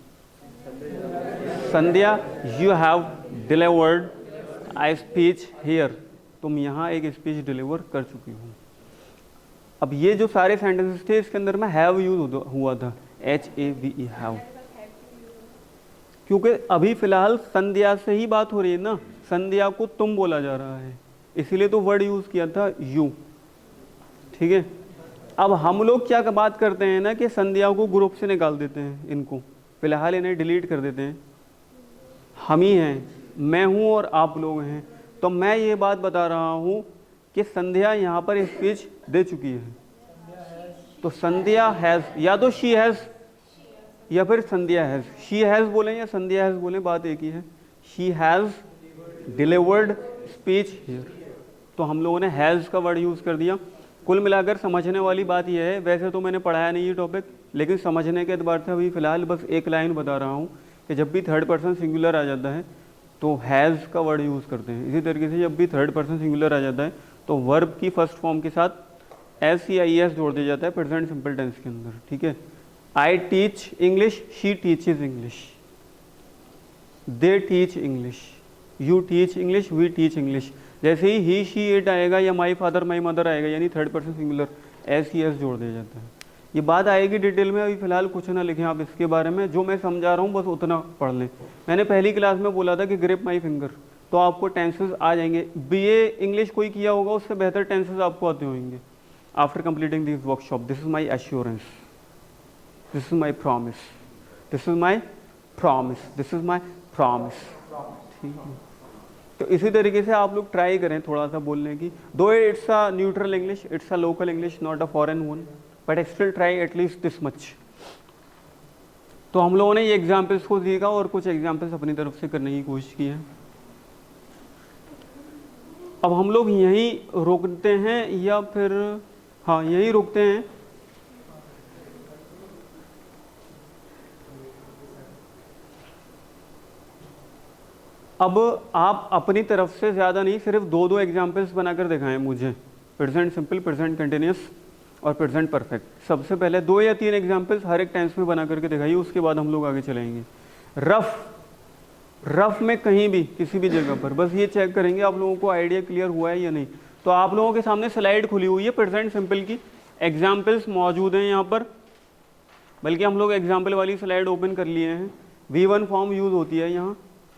Sandhya, you have delivered a speech here, तुम यहाँ एक स्पीच डिलीवर कर चुकी हो। अब ये जो सारे सेंटेंसेस थे इसके अंदर में हैव यूज हुआ था, HAVE, हैव। क्योंकि अभी फिलहाल संध्या से ही बात हो रही है ना, संध्या को तुम बोला जा रहा है, इसीलिए तो वर्ड यूज किया था यू। ठीक है। अब हम लोग क्या बात करते हैं ना कि संध्या को ग्रुप से निकाल देते हैं, इनको फिलहाल इन्हें डिलीट कर देते हैं। हम ही हैं, मैं हूँ और आप लोग हैं। तो मैं ये बात बता रहा हूँ कि संध्या यहाँ पर स्पीच दे चुकी है। तो संध्या हैज़, या तो शी हैज़ या फिर संध्या हैज़। शी हैज़ बोलें या संध्या हैज़ बोलें, बात एक ही है। She has delivered speech here. तो हम लोगों ने हैज़ का वर्ड यूज़ कर दिया। कुल मिलाकर समझने वाली बात यह है, वैसे तो मैंने पढ़ाया नहीं ये टॉपिक, लेकिन समझने के एतबार से अभी फ़िलहाल बस एक लाइन बता रहा हूँ कि जब भी थर्ड पर्सन सिंगुलर आ जाता है तो हैज़ का वर्ड यूज़ करते हैं। इसी तरीके से जब भी थर्ड पर्सन सिंगुलर आ जाता है तो वर्ब की फर्स्ट फॉर्म के साथ एस या ई एस जोड़ दिया जाता है प्रेजेंट सिंपल टेंस के अंदर, ठीक है। I teach English, she teaches English, they teach English, you teach English, we teach English. जैसे ही शी इट आएगा या माई फादर माई मदर आएगा, यानी third person singular, S E S जोड़ दिया जाता है। ये बात आएगी डिटेल में, अभी फिलहाल कुछ ना लिखें आप इसके बारे में, जो मैं समझा रहा हूँ बस उतना पढ़ लें। मैंने पहली क्लास में बोला था कि ग्रिप माई फिंगर, तो आपको टेंसेस आ जाएंगे। बीए इंग्लिश कोई किया होगा उससे बेहतर टेंसेस आपको आते होंगे after completing this workshop. This is my assurance, this is my promise, this is my promise, this is my promise, ठीक है। तो इसी तरीके से आप लोग ट्राई करें थोड़ा सा बोलने की, दो it's a neutral English, it's a local English, not a foreign one, but still try at least this much. तो हम लोगों ने ये एग्जाम्पल्स को सीखा और कुछ एग्जाम्पल्स अपनी तरफ से करने की कोशिश की है। अब हम लोग यहीं रोकते हैं या फिर हाँ यहीं रोकते हैं। अब आप अपनी तरफ से ज़्यादा नहीं, सिर्फ दो दो एग्जाम्पल्स बनाकर दिखाएं मुझे, प्रेजेंट सिंपल, प्रेजेंट कंटिन्यूस और प्रेजेंट परफेक्ट। सबसे पहले 2 या 3 एग्जाम्पल्स हर एक टेंस में बना करके दिखाइए, उसके बाद हम लोग आगे चलेंगे। रफ में कहीं भी किसी भी जगह पर बस ये चेक करेंगे आप लोगों को आइडिया क्लियर हुआ है या नहीं। तो आप लोगों के सामने स्लाइड खुली हुई है प्रेजेंट सिंपल की, एग्जाम्पल्स मौजूद हैं यहाँ पर, बल्कि हम लोग एग्जाम्पल वाली स्लाइड ओपन कर लिए हैं। V1 फॉर्म यूज़ होती है यहाँ,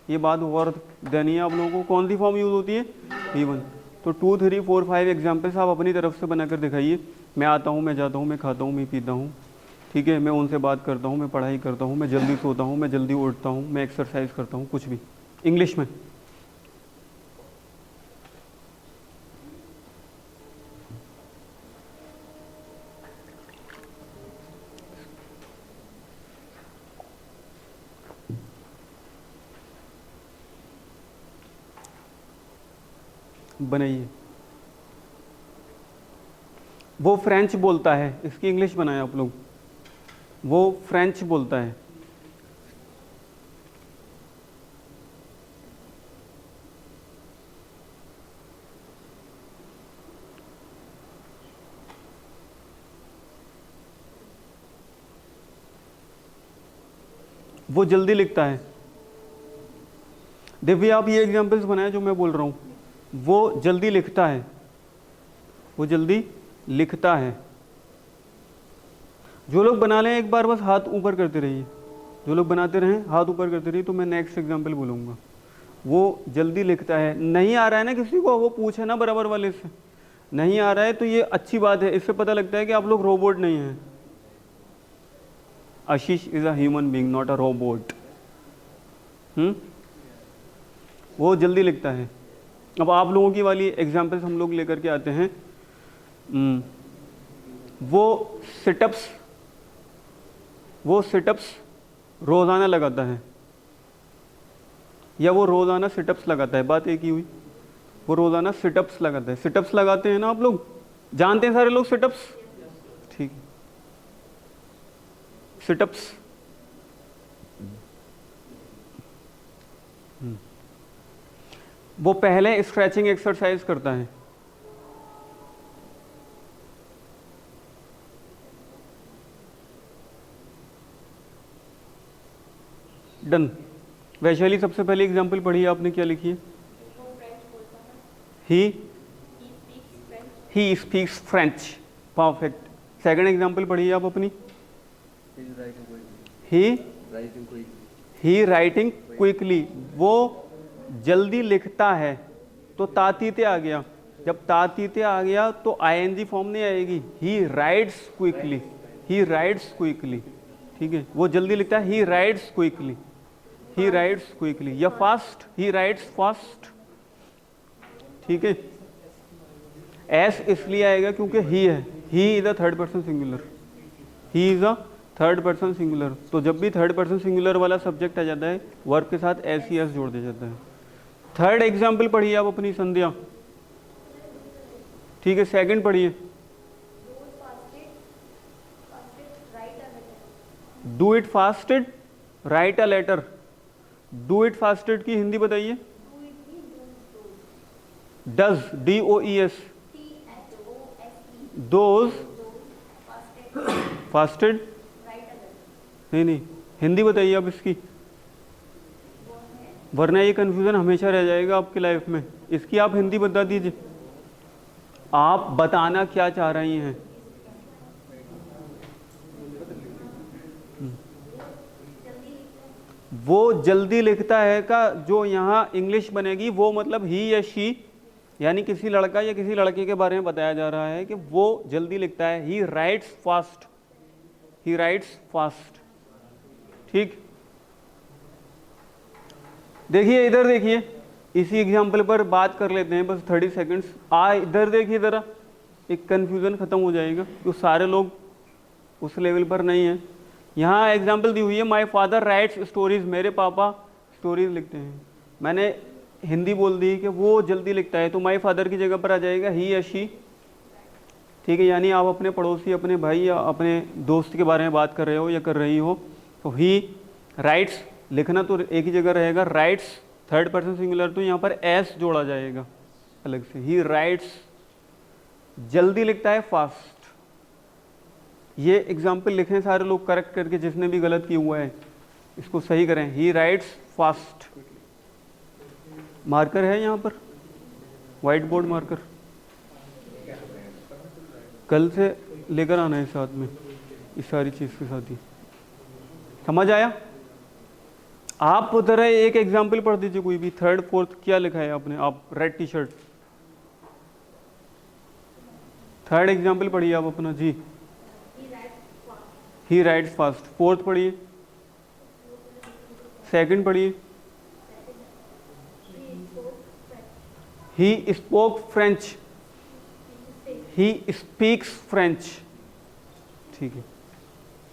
ये बात और देनी है आप लोगों को। कौन सी फॉर्म यूज़ होती है? V1। तो 2, 3, 4, 5 एग्जाम्पल्स आप अपनी तरफ से बनाकर दिखाइए। मैं आता हूँ, मैं जाता हूँ, मैं खाता हूँ, मैं पीता हूँ, ठीक है, मैं उनसे बात करता हूँ, मैं पढ़ाई करता हूँ, मैं जल्दी सोता हूँ, मैं जल्दी उठता हूँ, मैं एक्सरसाइज करता हूँ, कुछ भी इंग्लिश में। बनाइए। वो फ्रेंच बोलता है, इसकी इंग्लिश बनाए आप लोग। वो फ्रेंच बोलता है। वो जल्दी लिखता है। देखिए आप ये एग्जांपल्स बनाए जो मैं बोल रहा हूँ। वो जल्दी लिखता है, वो जल्दी लिखता है। जो लोग बना लें एक बार बस हाथ ऊपर करते रहिए, जो लोग बनाते रहें हाथ ऊपर करते रहिए, तो मैं नेक्स्ट एग्जांपल बोलूँगा। वो जल्दी लिखता है। नहीं आ रहा है ना किसी को, वो पूछे ना बराबर वाले से, नहीं आ रहा है तो ये अच्छी बात है, इससे पता लगता है कि आप लोग रोबोट नहीं हैं। Ashish is a human being not a robot. वो जल्दी लिखता है। अब आप लोगों की वाली एग्जांपल्स हम लोग लेकर के आते हैं। वो सिटअप्स रोज़ाना लगाता है, या वो रोज़ाना सिटअप्स लगाता है, बात एक ही हुई। वो रोज़ाना सिटअप्स लगाता है। सिटअप्स लगाते हैं ना आप लोग, जानते हैं सारे लोग सिटअप्स, ठीक है। सिटअप्स वो पहले स्ट्रेचिंग एक्सरसाइज करता है। डन। वैशाली सबसे पहले एग्जांपल पढ़ी आपने, क्या लिखी है? ही speaks French. Perfect. Second example पढ़ी आप अपनी। ही राइटिंग क्विकली। वो जल्दी लिखता है। तो तातीते आ गया। जब तातीते आ गया तो आईएनजी फॉर्म नहीं आएगी। ही राइट्स क्विकली, ही राइट्स क्विकली, ठीक है। वो जल्दी लिखता है, ही राइट्स क्विकली, ही राइट्स क्विकली। या फास्ट, ही राइट्स फास्ट, ठीक है। एस इसलिए आएगा क्योंकि ही है। He is a third person singular, he is a third person singular. तो जब भी थर्ड पर्सन सिंगुलर वाला सब्जेक्ट आ जाता है, वर्ब के साथ एस ही एस जोड़ दिया जाता है। थर्ड एग्जाम्पल पढ़िए आप अपनी, संध्या, ठीक है। सेकंड पढ़िए, do it fasted, write a letter. Do it fasted की हिंदी बताइए। डज, DOES, दोज फास्टेड, नहीं, हिंदी बताइए अब इसकी, वरना ये कंफ्यूजन हमेशा रह जाएगा आपकी लाइफ में। इसकी आप हिंदी बता दीजिए, आप बताना क्या चाह रही हैं। वो जल्दी लिखता है का जो यहाँ इंग्लिश बनेगी वो मतलब ही या शी, यानी किसी लड़का या किसी लड़के के बारे में बताया जा रहा है कि वो जल्दी लिखता है। ही राइट्स फास्ट, ही राइट्स फास्ट। ठीक, देखिए इधर देखिए, इसी एग्जाम्पल पर बात कर लेते हैं बस 30 सेकंड्स। इधर देखिए ज़रा, एक कन्फ्यूज़न ख़त्म हो जाएगा तो सारे लोग उस लेवल पर नहीं हैं। यहाँ एग्जाम्पल दी हुई है, माई फादर राइट्स स्टोरीज, मेरे पापा स्टोरीज लिखते हैं। मैंने हिंदी बोल दी कि वो जल्दी लिखता है, तो माई फादर की जगह पर आ जाएगा ही या शी। ठीक है, यानी आप अपने पड़ोसी, अपने भाई या अपने दोस्त के बारे में बात कर रहे हो या कर रही हो, तो ही राइट्स लिखना तो एक ही जगह रहेगा, राइट्स थर्ड पर्सन सिंगुलर, तो यहाँ पर एस जोड़ा जाएगा अलग से। ही राइट्स जल्दी लिखता है, फास्ट। ये एग्जाम्पल लिखें सारे लोग करेक्ट करके, जिसने भी गलत किया हुआ है इसको सही करें। ही राइट्स फास्ट। मार्कर है यहाँ पर, वाइट बोर्ड मार्कर, कल से लेकर आना है साथ में, इस सारी चीज़ के साथ ही। समझ आया? आप तरह एक एग्जाम्पल पढ़ दीजिए कोई भी, थर्ड फोर्थ क्या लिखा है आपने, आप red T shirt, third example पढ़िए आप अपना जी। He writes fast. फोर्थ पढ़िए, सेकंड पढ़िए, he spoke French, he speaks French. ठीक है,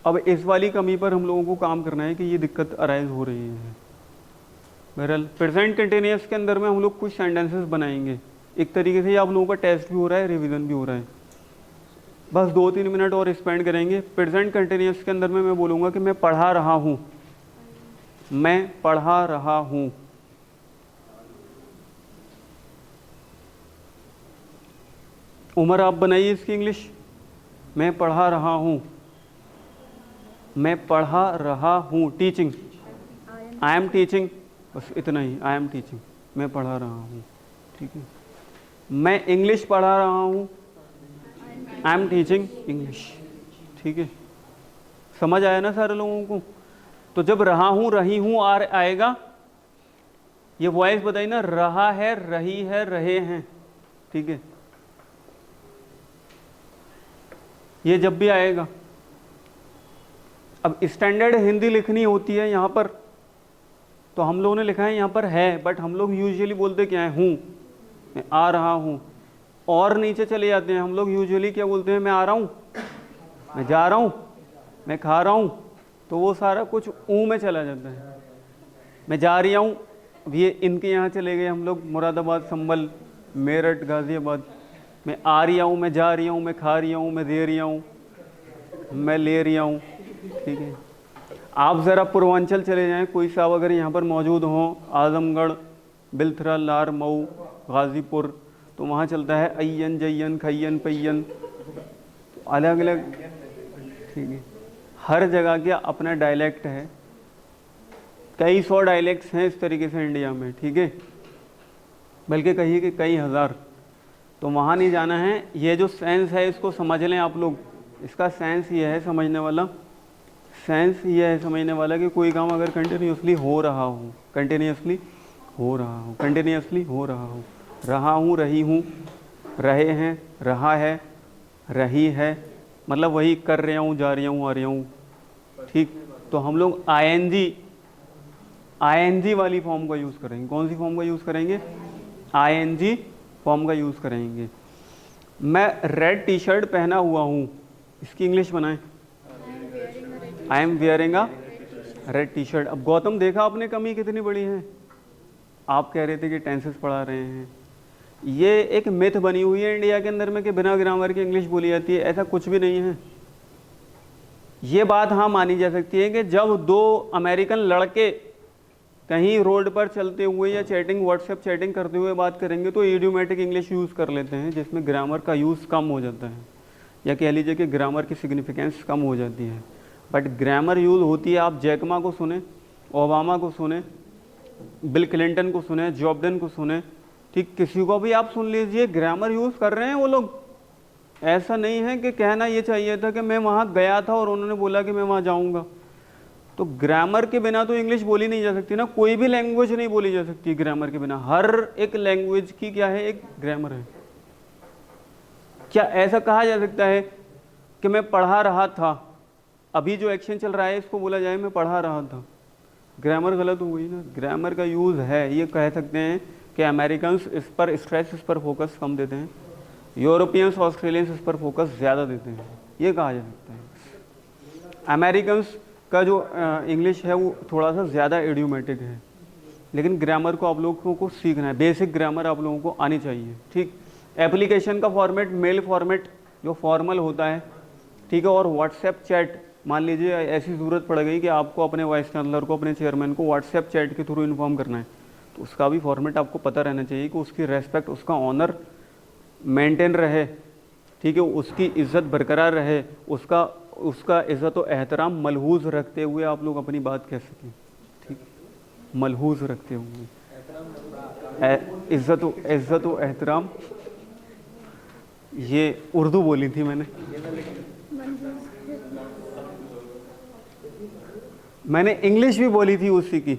अब इस वाली कमी पर हम लोगों को काम करना है कि ये दिक्कत अराइज हो रही है। बहरहाल प्रेजेंट कंटिन्यूअस के अंदर में हम लोग कुछ सेंटेंसेस बनाएंगे, एक तरीके से आप लोगों का टेस्ट भी हो रहा है, रिवीजन भी हो रहा है। बस 2-3 मिनट और स्पेंड करेंगे। प्रेजेंट कंटिन्यूअस के अंदर में मैं बोलूँगा कि मैं पढ़ा रहा हूँ, मैं पढ़ा रहा हूँ। उमर आप बनाइए इसकी इंग्लिश, मैं पढ़ा रहा हूँ, मैं पढ़ा रहा हूँ। टीचिंग, आई एम टीचिंग, बस इतना ही, आई एम टीचिंग, मैं पढ़ा रहा हूँ। ठीक है, मैं इंग्लिश पढ़ा रहा हूँ, आई एम टीचिंग इंग्लिश। ठीक है, समझ आया ना सारे लोगों को? तो जब रहा हूँ, रही हूँ आएगा, ये वॉइस बताइए ना, रहा है, रही है, रहे हैं। ठीक है, ये जब भी आएगा। अब स्टैंडर्ड हिंदी लिखनी होती है यहाँ पर, तो हम लोगों ने लिखा है यहाँ पर है, बट हम लोग यूजुअली बोलते क्या है, हूँ, मैं आ रहा हूँ। और नीचे चले जाते हैं हम लोग, यूजुअली क्या बोलते हैं, मैं आ रहा हूँ, मैं जा रहा हूँ, मैं खा रहा हूँ, तो वो सारा कुछ ऊ में चला जाता है। मैं जा रही हूँ, अब ये इनके यहाँ चले गए हम लोग, मुरादाबाद, संभल, मेरठ, गाज़ियाबाद। मैं आ रही हूँ, मैं जा रही हूँ, मैं खा रही हूँ, मैं दे रही हूँ, मैं ले रही हूँ। ठीक है, आप ज़रा पूर्वांचल चले जाएं, कोई साहब अगर यहाँ पर मौजूद हों, आजमगढ़, बिलथरा, लार, मऊ, गाज़ीपुर, तो वहाँ चलता है अय्यन, जयन, खय्यन, पय्यन, अलग अलग। ठीक है, हर जगह का अपना डायलेक्ट है, कई 100 डायलेक्ट्स हैं इस तरीके से इंडिया में। ठीक है, बल्कि कहिए कि कई हज़ार। तो वहाँ नहीं जाना है, ये जो सेंस है इसको समझ लें आप लोग। इसका सेंस ये है समझने वाला, सेंस ये है समझने वाला कि कोई काम अगर कंटिन्यूसली हो रहा हो, कंटिन्यूसली हो रहा हो, कंटिन्यूसली हो रहा हो, रहा हूँ, रही हूँ, रहे हैं, रहा है, रही है, मतलब वही कर रहा हूँ, जा रही हूँ, आ रही हूँ। ठीक, तो हम लोग आईएनजी वाली फॉर्म का यूज़ करेंगे। कौन सी फॉर्म का यूज़ करेंगे? आईएनजी फॉर्म का यूज़ करेंगे। मैं रेड टी शर्ट पहना हुआ हूँ, इसकी इंग्लिश बनाएं, I am wearing a red T shirt. अब गौतम देखा आपने कमी कितनी बड़ी है? आप कह रहे थे कि टेंसेस पढ़ा रहे हैं, ये एक मिथ बनी हुई है इंडिया के अंदर में कि बिना ग्रामर के इंग्लिश बोली जाती है। ऐसा कुछ भी नहीं है, ये बात हाँ मानी जा सकती है कि जब दो अमेरिकन लड़के कहीं रोड पर चलते हुए या चैटिंग व्हाट्सएप चैटिंग करते हुए बात करेंगे तो इडियोमेटिक इंग्लिश यूज़ कर लेते हैं, जिसमें ग्रामर का यूज़ कम हो जाता है, या कह लीजिए कि ग्रामर की सिग्निफिकेंस कम हो जाती है। बट ग्रामर यूज़ होती है, आप जैकमा को सुने, ओबामा को सुने, बिल क्लिंटन को सुने, जो बाइडेन को सुने, ठीक, किसी को भी आप सुन लीजिए, ग्रामर यूज़ कर रहे हैं वो लोग। ऐसा नहीं है कि कहना ये चाहिए था कि मैं वहाँ गया था और उन्होंने बोला कि मैं वहाँ जाऊँगा। तो ग्रामर के बिना तो इंग्लिश बोली नहीं जा सकती ना, कोई भी लैंग्वेज नहीं बोली जा सकती ग्रामर के बिना। हर एक लैंग्वेज की क्या है, एक ग्रामर है। क्या ऐसा कहा जा सकता है कि मैं पढ़ा रहा था, अभी जो एक्शन चल रहा है इसको बोला जाए मैं पढ़ा रहा था? ग्रामर गलत हो गई ना। ग्रामर का यूज़ है, ये कह सकते हैं कि अमेरिकन्स इस पर स्ट्रेस, इस पर फोकस कम देते हैं, यूरोपियंस ऑस्ट्रेलियंस इस पर फोकस ज़्यादा देते हैं, ये कहा जा सकता है। अमेरिकन्स का जो इंग्लिश है वो थोड़ा सा ज़्यादा इडियोमेटिक है, लेकिन ग्रामर को आप लोगों को सीखना है, बेसिक ग्रामर आप लोगों को आनी चाहिए, ठीक। एप्लीकेशन का फॉर्मेट, मेल फॉर्मेट जो फॉर्मल होता है, ठीक है, और व्हाट्सएप चैट, मान लीजिए ऐसी ज़रूरत पड़ गई कि आपको अपने वाइस चांसलर को, अपने चेयरमैन को व्हाट्सएप चैट के थ्रू इन्फॉर्म करना है, तो उसका भी फॉर्मेट आपको पता रहना चाहिए कि उसकी रेस्पेक्ट, उसका ऑनर मेंटेन रहे, ठीक है, उसकी इज़्ज़त बरकरार रहे, उसका इज़्ज़त व एहतराम मलहूज़ रखते हुए आप लोग अपनी बात कह सकें, ठीक, मलहूज़ रखते हुए, इज़्ज़त व एहतराम, ये उर्दू बोली थी मैंने इंग्लिश भी बोली थी उसी की,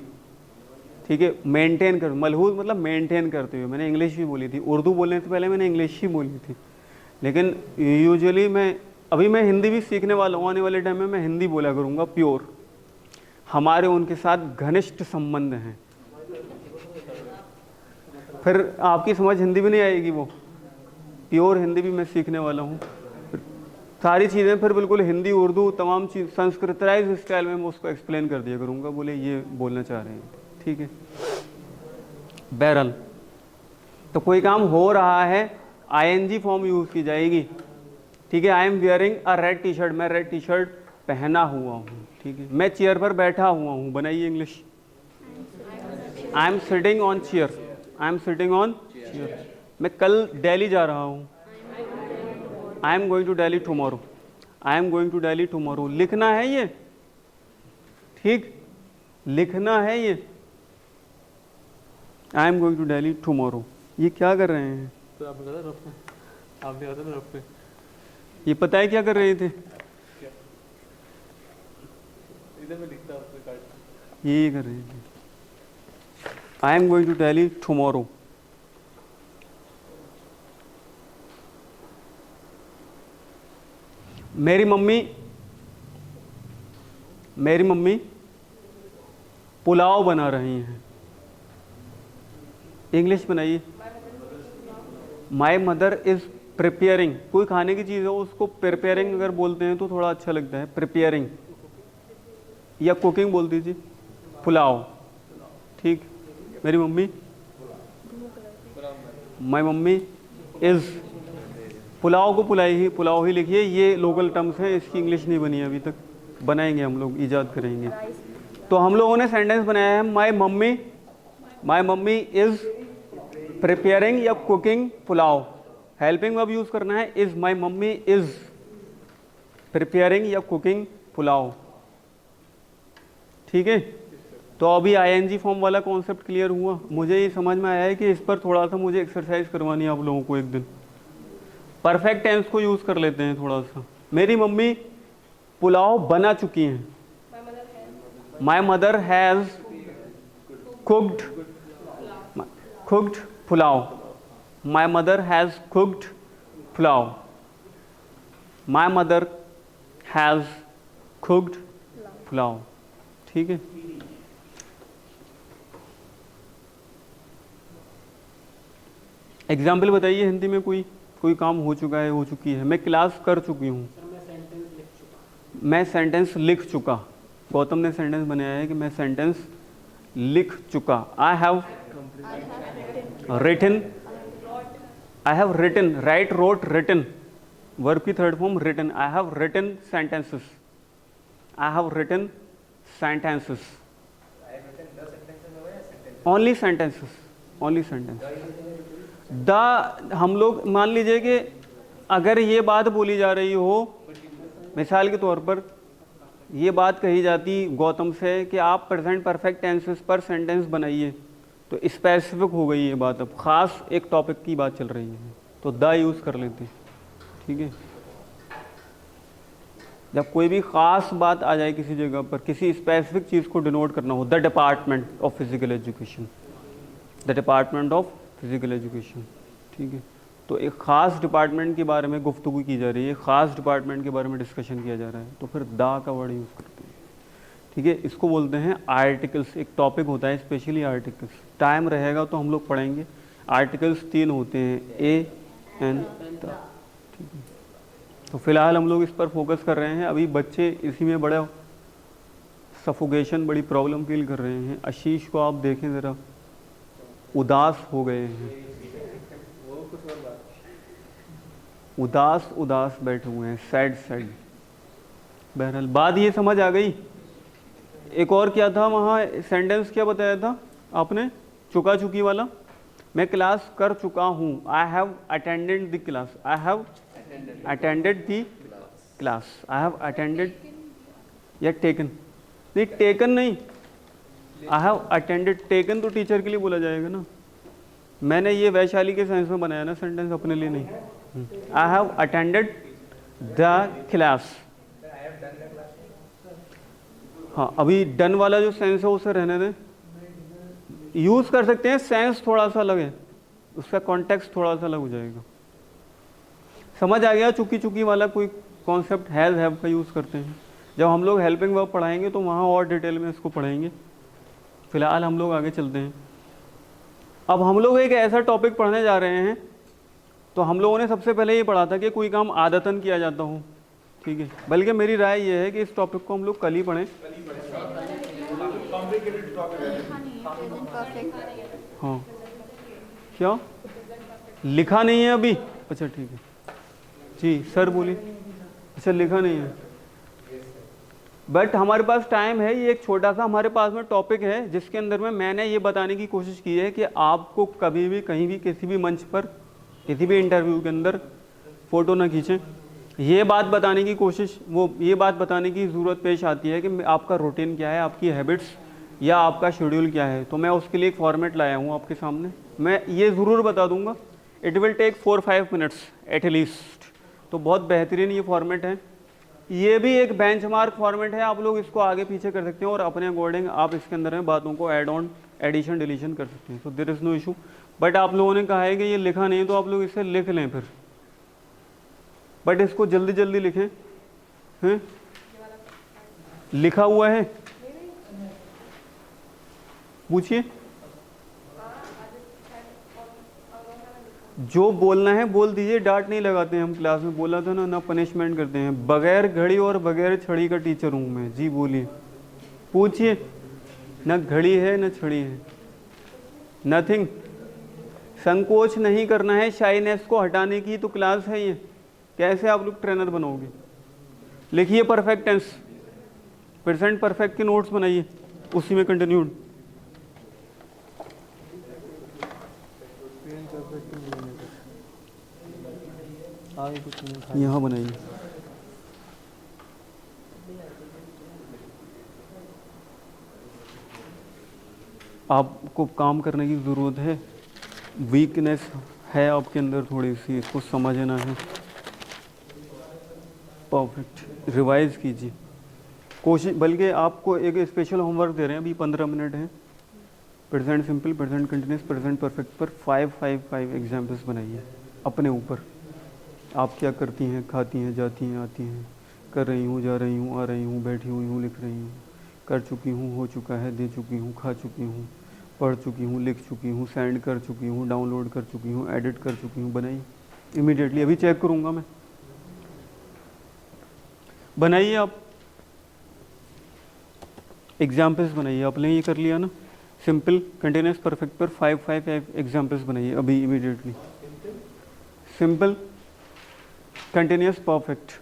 ठीक है, मेंटेन कर, मलहूज़ मतलब मेंटेन करते हुए, मैंने इंग्लिश भी बोली थी। उर्दू बोलने से पहले मैंने इंग्लिश ही बोली थी, लेकिन यूजुअली अभी मैं हिंदी भी सीखने वाला हूँ, आने वाले टाइम में मैं हिंदी बोला करूँगा प्योर। हमारे उनके साथ घनिष्ठ संबंध हैं, फिर आपकी समझ हिंदी भी नहीं आएगी, वो प्योर हिंदी भी मैं सीखने वाला हूँ। सारी चीज़ें फिर बिल्कुल हिंदी, उर्दू, तमाम चीज़ संस्कृतराइज स्टाइल में मैं उसको एक्सप्लेन कर दिया करूँगा, बोले ये बोलना चाह रहे हैं, ठीक है। बहरहाल तो कोई काम हो रहा है, आईएनजी फॉर्म यूज़ की जाएगी, ठीक है। I M wearing a red T shirt, मैं रेड टी शर्ट पहना हुआ हूँ, ठीक है। मैं चेयर पर बैठा हुआ हूँ, बनाइए English. I am sitting on chair, I am sitting on chair. मैं कल दिल्ली जा रहा हूँ, I am going to Delhi tomorrow, I am going to Delhi tomorrow. लिखना है ये, ठीक, लिखना है ये, I am going to Delhi tomorrow. ये क्या कर रहे हैं? तो आपने कहा था रफ पे, आपने कहा था ना रफ पे, ये पता है क्या कर रहे थे? इधर में लिखता हूँ अपने कार्ड। ये कर रहे थे, I am going to Delhi tomorrow. मेरी मम्मी पुलाव बना रही हैं। इंग्लिश बनाइए। माई मदर इज़ प्रिपेयरिंग, कोई खाने की चीज़ है उसको प्रिपेयरिंग अगर बोलते हैं तो थोड़ा अच्छा लगता है, प्रिपेयरिंग, या कुकिंग बोल दीजिए, पुलाव, ठीक। मेरी mummy, my mummy is, pulao को पुलाव ही लिखिए, ये लोकल टर्म्स हैं, इसकी इंग्लिश नहीं बनी है अभी तक, बनाएंगे हम लोग, ईजाद करेंगे। तो हम लोगों ने सेंटेंस बनाया है, माई मम्मी इज़ प्रिपेयरिंग या cooking pulao. Helping verb use करना है, is, my mummy is preparing या कुकिंग पुलाव, ठीक है। तो अभी आईएनजी फॉर्म वाला कॉन्सेप्ट क्लियर हुआ। मुझे ये समझ में आया है कि इस पर थोड़ा सा मुझे एक्सरसाइज करवानी है आप लोगों को एक दिन। परफेक्ट टेंस को यूज़ कर लेते हैं थोड़ा सा। मेरी मम्मी पुलाव बना चुकी हैं। My mother has cooked pulao. My mother has cooked pulao. My mother has cooked pulao, ठीक है। एग्जाम्पल बताइए हिंदी में, कोई काम हो चुका है, हो चुकी है। मैं क्लास कर चुकी हूँ, मैं सेंटेंस लिख चुका। गौतम ने सेंटेंस बनाया है कि मैं सेंटेंस लिख चुका। I have written, I have written, write, wrote, written, verb की third form written. I have written sentences, I have written sentences, I have written the sentences over a sentence. Only sentences, only sentence. The हम लोग मान लीजिए कि अगर ये बात बोली जा रही हो, मिसाल के तौर पर ये बात कही जाती गौतम से कि आप प्रेजेंट परफेक्ट टेंसेस पर सेंटेंस बनाइए, तो स्पेसिफिक हो गई ये बात, अब ख़ास एक टॉपिक की बात चल रही है तो द यूज़ कर लेते हैं, ठीक है। जब कोई भी ख़ास बात आ जाए किसी जगह पर, किसी स्पेसिफिक चीज़ को डिनोट करना हो, the department of physical education, the department of physical education, ठीक है। तो एक ख़ास डिपार्टमेंट के बारे में गुफ्तगू की जा रही है, ख़ास डिपार्टमेंट के बारे में डिस्कशन किया जा रहा है, तो फिर द का वर्ड यूज़ करते हैं, ठीक है। इसको बोलते हैं आर्टिकल्स। एक टॉपिक होता है स्पेशली आर्टिकल्स, टाइम रहेगा तो हम लोग पढ़ेंगे। आर्टिकल्स 3 होते हैं, ए एन द, ठीक है। तो फिलहाल हम लोग इस पर फोकस कर रहे हैं। अभी बच्चे इसी में बड़ा सफोकेशन, बड़ी प्रॉब्लम फील कर रहे हैं। आशीष को आप देखें ज़रा, उदास हो गए हैं, वो कुछ और बात। उदास उदास बैठे हुए हैं, सैड सैड। बहरहाल बात ये समझ आ गई। एक और क्या था वहाँ, सेंटेंस क्या बताया था आपने, चुका चुकी वाला। मैं क्लास कर चुका हूँ, I have attended the class, I have attended the class, I have attended या टेकन, नहीं टेकन नहीं, आई हैव अटेंडेड। टेकन तो टीचर के लिए बोला जाएगा ना, मैंने ये वैशाली के सेंस में बनाया ना सेंटेंस, अपने लिए नहीं। I have attended the class, हाँ अभी डन वाला जो सेंस है उसे रहने दें, यूज़ कर सकते हैं, सेंस थोड़ा सा अलग है, उसका कॉन्टेक्स्ट थोड़ा सा अलग हो जाएगा। समझ आ गया चुकी चुकी वाला कोई कॉन्सेप्ट, हैज़ हैव का यूज़ करते हैं। जब हम लोग हेल्पिंग वर्ब पढ़ाएंगे तो वहाँ और डिटेल में इसको पढ़ेंगे। फिलहाल हम लोग आगे चलते हैं। अब हम लोग एक ऐसा टॉपिक पढ़ने जा रहे हैं, तो हम लोगों ने सबसे पहले ये पढ़ा था कि कोई काम आदतन किया जाता हो, ठीक है। बल्कि मेरी राय ये है कि इस टॉपिक को हम लोग कल ही पढ़ें। हाँ क्या लिखा नहीं है अभी, अच्छा ठीक है जी सर बोलिए। अच्छा लिखा नहीं है, बट हमारे पास टाइम है। ये एक छोटा सा हमारे पास में टॉपिक है जिसके अंदर में मैंने ये बताने की कोशिश की है कि आपको कभी भी कहीं भी किसी भी मंच पर किसी भी इंटरव्यू के अंदर फ़ोटो ना खींचें। ये बात बताने की कोशिश, ये बात बताने की ज़रूरत पेश आती है कि आपका रूटीन क्या है, आपकी हैबिट्स या आपका शेड्यूल क्या है। तो मैं उसके लिए एक फॉर्मेट लाया हूँ आपके सामने। मैं ये ज़रूर बता दूँगा, it will take 4-5 minutes at least. तो बहुत बेहतरीन ये फॉर्मेट है। ये भी एक बेंचमार्क फॉर्मेट है, आप लोग इसको आगे पीछे कर सकते हैं और अपने अकॉर्डिंग आप इसके अंदर में बातों को ऐड ऑन, एडिशन, डिलीशन कर सकते हैं। तो there is no issue. But आप लोगों ने कहा है कि ये लिखा नहीं, तो आप लोग इसे लिख लें फिर, बट इसको जल्दी जल्दी लिखें। हैं लिखा हुआ है, पूछिए। जो बोलना है बोल दीजिए, डांट नहीं लगाते हैं हम क्लास में, बोला था ना, ना पनिशमेंट करते हैं। बगैर घड़ी और बगैर छड़ी का टीचर हूँ मैं। जी बोलिए, पूछिए। ना घड़ी है ना छड़ी है, नथिंग। संकोच नहीं करना है, शाइनेस को हटाने की तो क्लास है ये। कैसे आप लोग ट्रेनर बनोगे। लिखिए परफेक्ट टेंस, प्रेजेंट परफेक्ट के नोट्स बनाइए, उसी में कंटिन्यूड। यहाँ बनाइए। आपको काम करने की ज़रूरत है, वीकनेस है आपके अंदर थोड़ी सी, इसको समझना है। परफेक्ट रिवाइज कीजिए, कोशिश। बल्कि आपको एक स्पेशल होमवर्क दे रहे हैं, अभी 15 मिनट हैं। Present simple, present continuous, present perfect पर 5 एग्जाम्पल्स बनाइए अपने ऊपर। आप क्या करती हैं, खाती हैं, जाती हैं, आती हैं, कर रही हूँ, जा रही हूँ, आ रही हूँ, बैठी हुई हूँ, लिख रही हूँ, कर चुकी हूँ, हो चुका है, दे चुकी हूँ, खा चुकी हूँ, पढ़ चुकी हूँ, लिख चुकी हूँ, सेंड कर चुकी हूँ, डाउनलोड कर चुकी हूँ, एडिट कर चुकी हूँ। बनाइए इमीडिएटली, अभी चेक करूँगा मैं। बनाइए आप एग्जाम्पल्स बनाइए। आपने ये कर लिया ना, सिंपल कंटिन्यूस परफेक्ट पर 5 एग्जाम्पल्स बनाइए अभी इमीडिएटली। सिंपल कंटिन्यूस परफेक्ट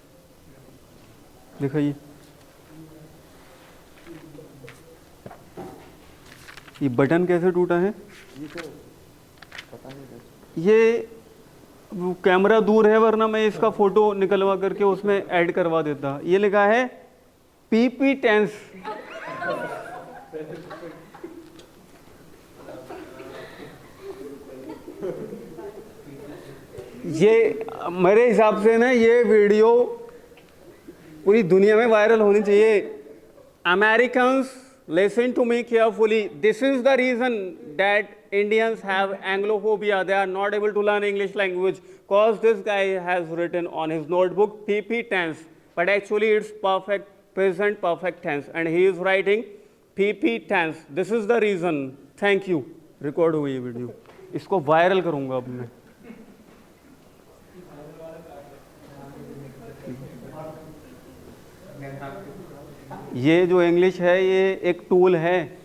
दिखाइए। ये बटन कैसे टूटा है? पता नहीं। ये वो कैमरा दूर है, वरना मैं इसका फोटो निकलवा करके उसमें ऐड करवा देता। ये लिखा है पीपी टेंस। ये मेरे हिसाब से ना ये वीडियो पूरी दुनिया में वायरल होनी चाहिए। Americans, listen to me carefully. This is the reason that Indians have Anglophobia. They are not able to learn English language because this guy has written on his notebook PP tense, but actually it's perfect present perfect tense, and he is writing PP tense. This is the reason. Thank you. Record हुई ये वीडियो, इसको वायरल करूंगा अब मैं। ये जो इंग्लिश है ये एक टूल है,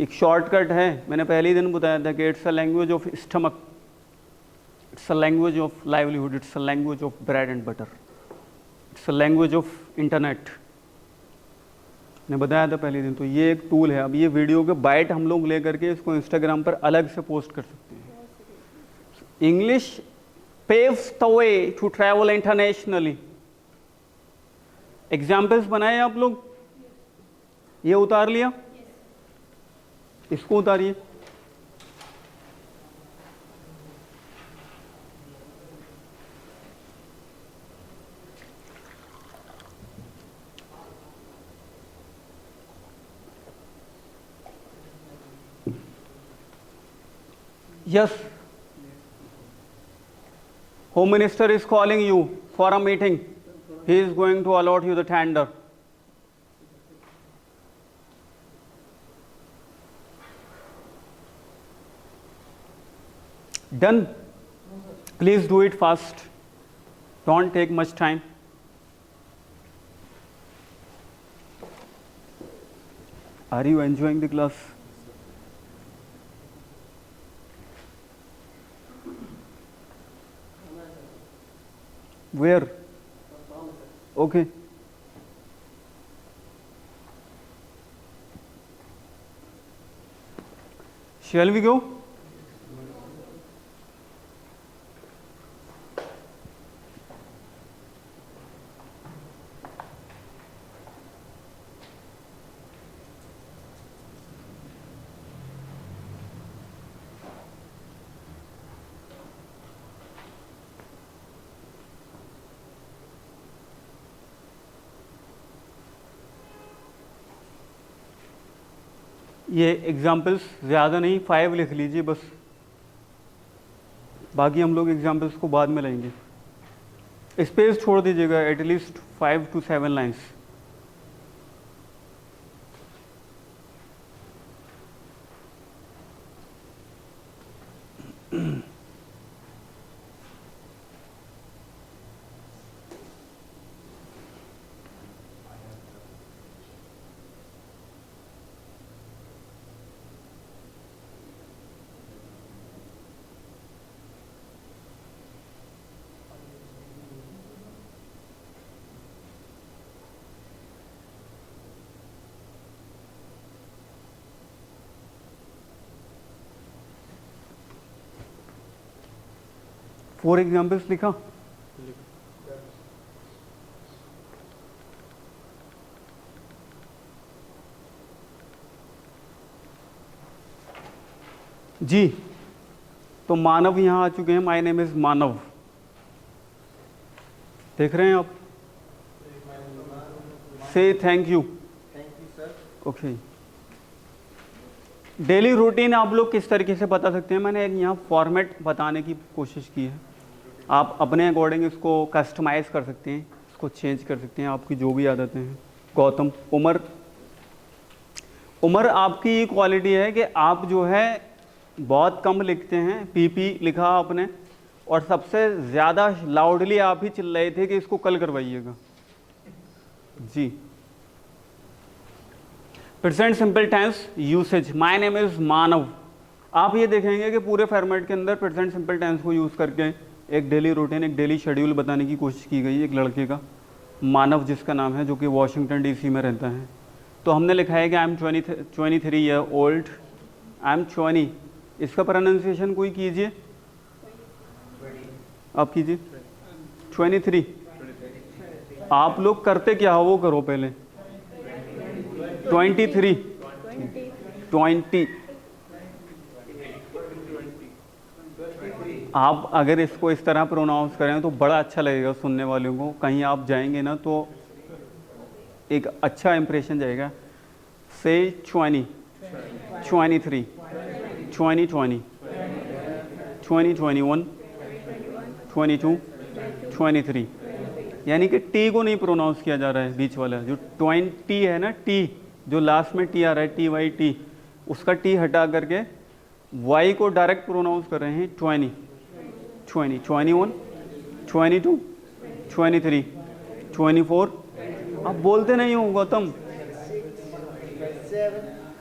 एक शॉर्टकट है। मैंने पहले ही दिन बताया था कि it's a language of stomach, it's a language of livelihood, it's a language of bread and butter, it's a language of internet. मैंने बताया था पहले दिन। तो ये एक टूल है। अब ये वीडियो के बाइट हम लोग ले करके इसको इंस्टाग्राम पर अलग से पोस्ट कर सकते हैं। English paves the way to travel internationally. Examples बनाए आप लोग, ये उतार लिया, इसको उतारिए। Yes, Home Minister is calling you for a meeting. He is going to allot you the tender. Done? Please do it fast. Don't take much time. Are you enjoying the class? Where? Okay. Shall we go? ये एग्जाम्पल्स ज़्यादा नहीं, 5 लिख लीजिए बस, बाकी हम लोग एग्जाम्पल्स को बाद में लेंगे। स्पेस छोड़ दीजिएगा, at least 5 to 7 lines. Four examples लिखा? जी, तो मानव यहाँ आ चुके हैं। माय नेम इज मानव, देख रहे हैं आप? से thank you. Okay. Daily routine आप लोग किस तरीके से बता सकते हैं? मैंने एक यहाँ फॉर्मेट बताने की कोशिश की है। आप अपने अकॉर्डिंग इसको कस्टमाइज़ कर सकते हैं, इसको चेंज कर सकते हैं, आपकी जो भी आदतें हैं। गौतम, उमर आपकी ये क्वालिटी है कि आप जो है बहुत कम लिखते हैं। पीपी लिखा आपने, और सबसे ज़्यादा लाउडली आप ही चिल्ला रहे थे कि इसको कल करवाइएगा। जी। Present simple tense usage, my name is Manav. आप ये देखेंगे कि पूरे फॉर्मेट के अंदर प्रेजेंट सिंपल टेंस को यूज़ करके एक डेली रूटीन, एक डेली शेड्यूल बताने की कोशिश की गई। एक लड़के का, मानव जिसका नाम है, जो कि वॉशिंगटन डीसी में रहता है। तो हमने लिखा है कि आई am 23 year old, I am 20, इसका प्रोनाउंसिएशन कोई कीजिए, आप कीजिए 23। आप लोग करते क्या हो वो करो पहले, 23 20। आप अगर इसको इस तरह प्रोनाउंस करें तो बड़ा अच्छा लगेगा सुनने वालों को, कहीं आप जाएंगे ना तो एक अच्छा इंप्रेशन जाएगा। से 20 23 20 20 20 21 22 23, यानी कि टी को नहीं प्रोनाउंस किया जा रहा है, बीच वाला जो 20 है ना, टी जो लास्ट में टी आ रहा है, टी वाई टी, उसका टी हटा करके वाई को डायरेक्ट प्रोनाउंस कर रहे हैं 20 20 21 22 23 24। आप बोलते नहीं हो गौतम,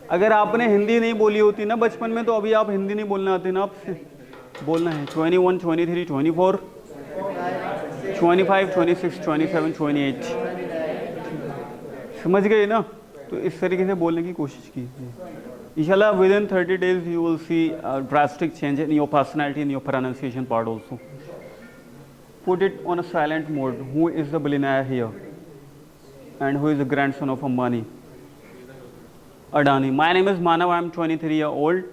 अगर आपने हिंदी नहीं बोली होती ना बचपन में तो अभी आप हिंदी नहीं बोलना आते ना, आपसे बोलना है 21 23 24 25 26 27 28। समझ गए ना? तो इस तरीके से बोलने की कोशिश कीजिए। इंशाल्लाह within 30 days you will see a drastic change in your personality, in your pronunciation part also. Put it on a silent mode. Who is the billionaire here? And who is the grandson of Ambani? Adani. My name is Manav. I am 23 years old.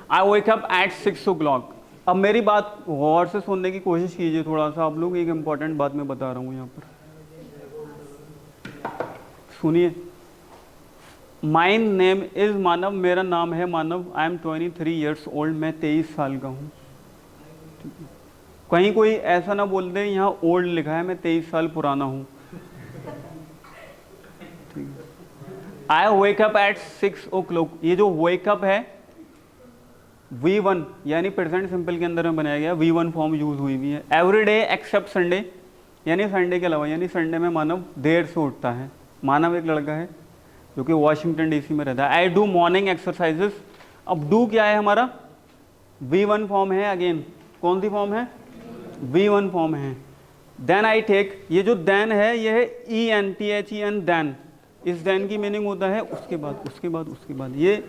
I wake up at 6 o'clock. अब मेरी बात गौर से सुनने की कोशिश कीजिए थोड़ा सा आप लोग, एक इम्पॉर्टेंट बात मैं बता रहा हूँ यहाँ पर, सुनिए। माई नेम इज़ मानव, मेरा नाम है Manav. I am 23 years old, मैं 23 साल का हूँ। कहीं कोई ऐसा ना बोल दे यहाँ ओल्ड लिखा है, मैं 23 साल पुराना हूँ। आई वेक अप एट 6 o'clock। ये जो वेकअप है V1 यानी प्रेजेंट सिंपल के अंदर में बनाया गया, V1 फॉर्म यूज हुई हुई है। एवरी डे एक्सेप्ट संडे, यानी संडे के अलावा, यानी संडे में मानव देर से उठता है। मानव एक लड़का है जो कि वाशिंगटन DC में रहता है। I do morning exercises. अब डू क्या है हमारा, V1 फॉर्म है, अगेन कौन सी फॉर्म है, V1 फॉर्म है। देन आई टेक, ये जो देन है ये है EN देन, इस देन की मीनिंग होता है उसके बाद, उसके बाद, उसके बाद। ये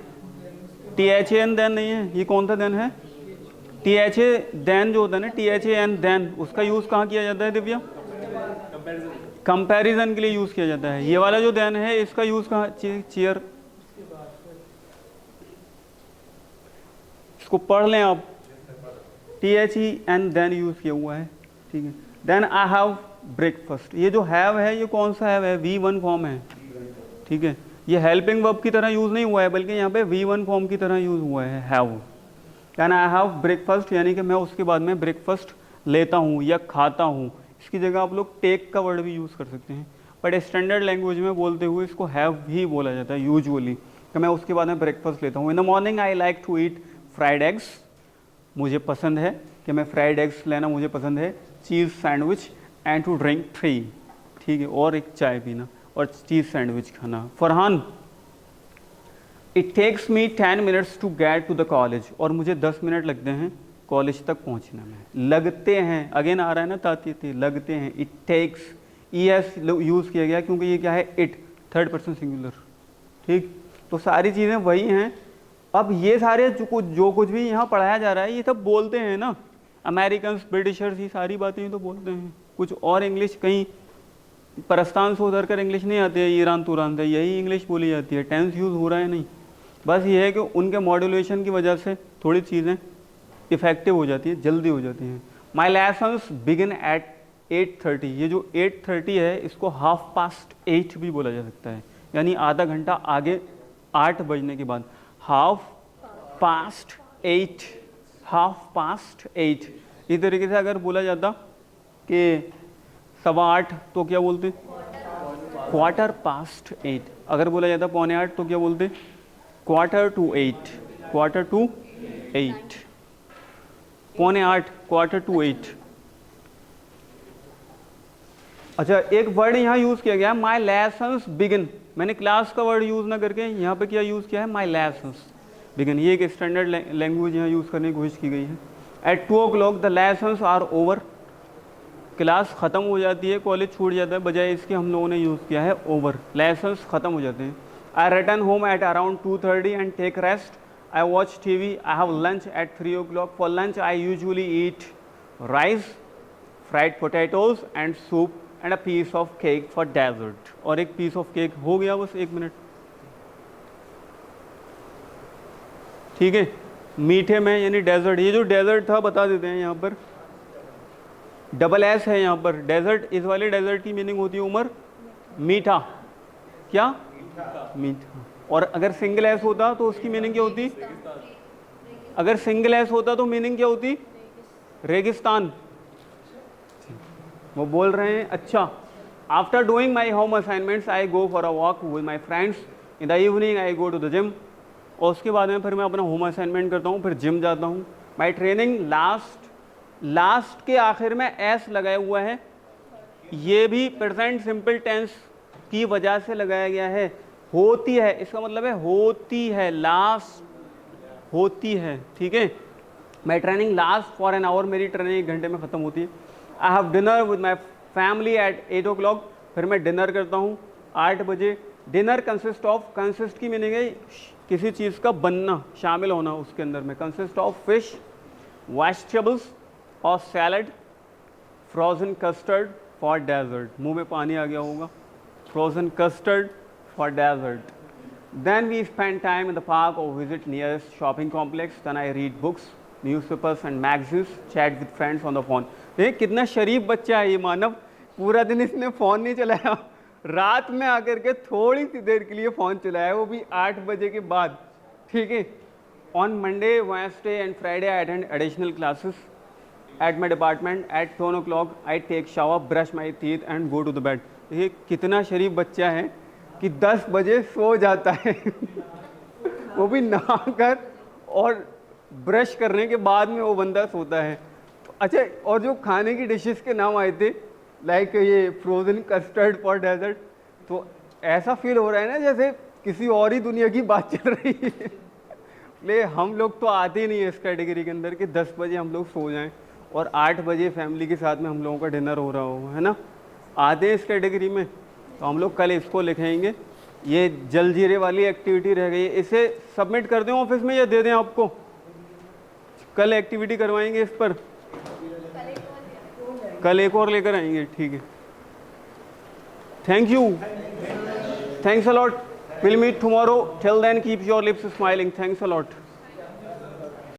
THAN देन नहीं है, ये कौन सा देन है, THA देन जो होता है ना, THAN देन, उसका यूज कहाँ किया जाता है दिव्या, कंपैरिजन के लिए यूज किया जाता है। ये वाला जो देन है इसका यूज कहाँ, चेयर, इसको पढ़ लें आप, THEN देन यूज किया हुआ है, ठीक है। देन आई हैव ब्रेकफास्ट, ये जो हैव है ये कौन सा हैव है, V1 फॉर्म है, ठीक है। ये हेल्पिंग वर्ब की तरह यूज नहीं हुआ है, बल्कि यहाँ पे V1 फॉर्म की तरह यूज हुआ है, have. Then I have breakfast, यानी कि मैं उसके बाद में ब्रेकफास्ट लेता हूँ या खाता हूँ। इसकी जगह आप लोग टेक का वर्ड भी यूज़ कर सकते हैं, बट स्टैंडर्ड लैंग्वेज में बोलते हुए इसको हैव ही बोला जाता है यूजुअली, कि मैं उसके बाद में ब्रेकफास्ट लेता हूँ। In the morning I like to eat fried eggs, मुझे पसंद है कि मैं फ्राइड एग्स लेना मुझे पसंद है, cheese sandwich and to drink 3, ठीक है, और एक चाय पीना और चीज़ सैंडविच खाना। Farhan, it takes me 10 minutes to get to the college, और मुझे 10 मिनट लगते हैं कॉलेज तक पहुंचने में। लगते हैं, अगेन आ रहा है ना ताती थी, लगते हैं। इट टेक्स, ES यूज़ किया गया क्योंकि ये क्या है, इट, थर्ड पर्सन सिंगुलर, ठीक। तो सारी चीज़ें वही हैं। अब ये सारे जो कुछ भी यहाँ पढ़ाया जा रहा है ये सब बोलते हैं ना, अमेरिकन, ब्रिटिशर्स, ये सारी बातें ही तो बोलते हैं। कुछ और इंग्लिश कहीं परस्तान से उधर कर इंग्लिश नहीं आती है, ईरान तुरान से यही इंग्लिश बोली जाती है, टेंस यूज़ हो रहा है नहीं। बस ये है कि उनके मॉड्यूलेशन की वजह से थोड़ी चीज़ें इफेक्टिव हो जाती है, जल्दी हो जाती हैं। माई लेसन्स बिगिन एट 8:30, ये जो 8:30 है इसको 8:30 भी बोला जा सकता है, यानी आधा घंटा आगे 8 बजने के बाद, 8:30, 8:30। इस तरीके से अगर बोला जाता कि 8:15 तो क्या बोलते, 8:15। अगर बोला जाता 7:45 तो क्या बोलते, 7:45, 7:45, 7:45, 7:45। अच्छा, एक वर्ड यहाँ यूज़ किया गया, माई लेसन्स बिगिन। मैंने क्लास का वर्ड यूज़ ना करके यहाँ पे क्या यूज़ किया है, माई लेसन्स बिगिन। ये एक स्टैंडर्ड लैंग्वेज यहाँ यूज़ करने की कोशिश की गई है। At 2 o'clock the lessons are over, class ख़त्म हो जाती है, कॉलेज छूट जाता है, बजाय इसके हम लोगों ने यूज़ किया है ओवर, लेसन्स ख़त्म हो जाते हैं। I return home at around 2:30 and take rest. I watch TV। I have lunch at 3 o'clock। For lunch I usually eat rice, fried potatoes and soup and a piece of cake for dessert. और एक पीस ऑफ केक हो गया, बस 1 मिनट, ठीक है। मीठे में यानी डेजर्ट, ये जो डेजर्ट था बता देते हैं, यहाँ पर डबल एस है यहाँ पर। डेजर्ट, इस वाले डेजर्ट की मीनिंग होती है उमर मीठा। क्या? मीठा। और अगर सिंगल एस होता तो उसकी मीनिंग क्या होती? अगर सिंगल एस होता तो मीनिंग क्या होती? रेगिस्तान। वो बोल रहे हैं अच्छा। After doing my home assignments I go for a walk with my friends. In the evening I go to the gym. और उसके बाद में फिर मैं अपना होम असाइनमेंट करता हूँ, फिर जिम जाता हूँ। माई ट्रेनिंग लास्ट के आखिर में एस लगाया हुआ है, ये भी प्रेजेंट सिंपल टेंस की वजह से लगाया गया है। होती है, इसका मतलब है होती है, लास्ट होती है, ठीक है। My training last for an hour, मेरी ट्रेनिंग 1 घंटे में ख़त्म होती है। I have dinner with my family at 8 o'clock। फिर मैं डिनर करता हूँ 8 बजे। डिनर कंसिस्ट ऑफ, कंसिस्ट की मीनिंग है किसी चीज़ का बनना, शामिल होना उसके अंदर में। कंसिस्ट ऑफ फिश, वेजिटेबल्स और salad, frozen custard for dessert. मुंह में पानी आ गया होगा। Frozen custard for dessert. Then we spend time in the park और visit nearest shopping complex. Then I read books, newspapers and magazines, chat with friends on the phone. देखिए कितना शरीफ बच्चा है ये मानव, पूरा दिन इसने फ़ोन नहीं चलाया, रात में आकर के थोड़ी सी देर के लिए फ़ोन चलाया, वो भी 8 बजे के बाद, ठीक है। On Monday, Wednesday and Friday I attend additional classes at my department. At 10 o'clock I take shower, brush my teeth and go to the bed. ये कितना शरीफ बच्चा है कि 10 बजे सो जाता है वो भी नहाकर और ब्रश करने के बाद में वो बंदा सोता है। अच्छा, और जो खाने की डिशेस के नाम आए थे, लाइक ये फ्रोजन कस्टर्ड फॉर डेजर्ट, तो ऐसा फील हो रहा है ना जैसे किसी और ही दुनिया की बात चल रही है। ले हम लोग तो आते ही नहीं है इस कैटेगरी के अंदर कि 10 बजे हम लोग सो जाएं और 8 बजे फैमिली के साथ में हम लोगों का डिनर हो रहा हो, है ना। आते हैं इस कैटेगरी में, तो हम लोग कल इसको लिखेंगे। ये जलजीरे वाली एक्टिविटी रह गई है, इसे सबमिट कर दें ऑफिस में या दे दें आपको? कल एक्टिविटी करवाएंगे इस पर, कल एक और लेकर आएंगे, ठीक है। Thank you, thanks a lot, will meet tomorrow. Till then keep your lips smiling. Thanks a lot.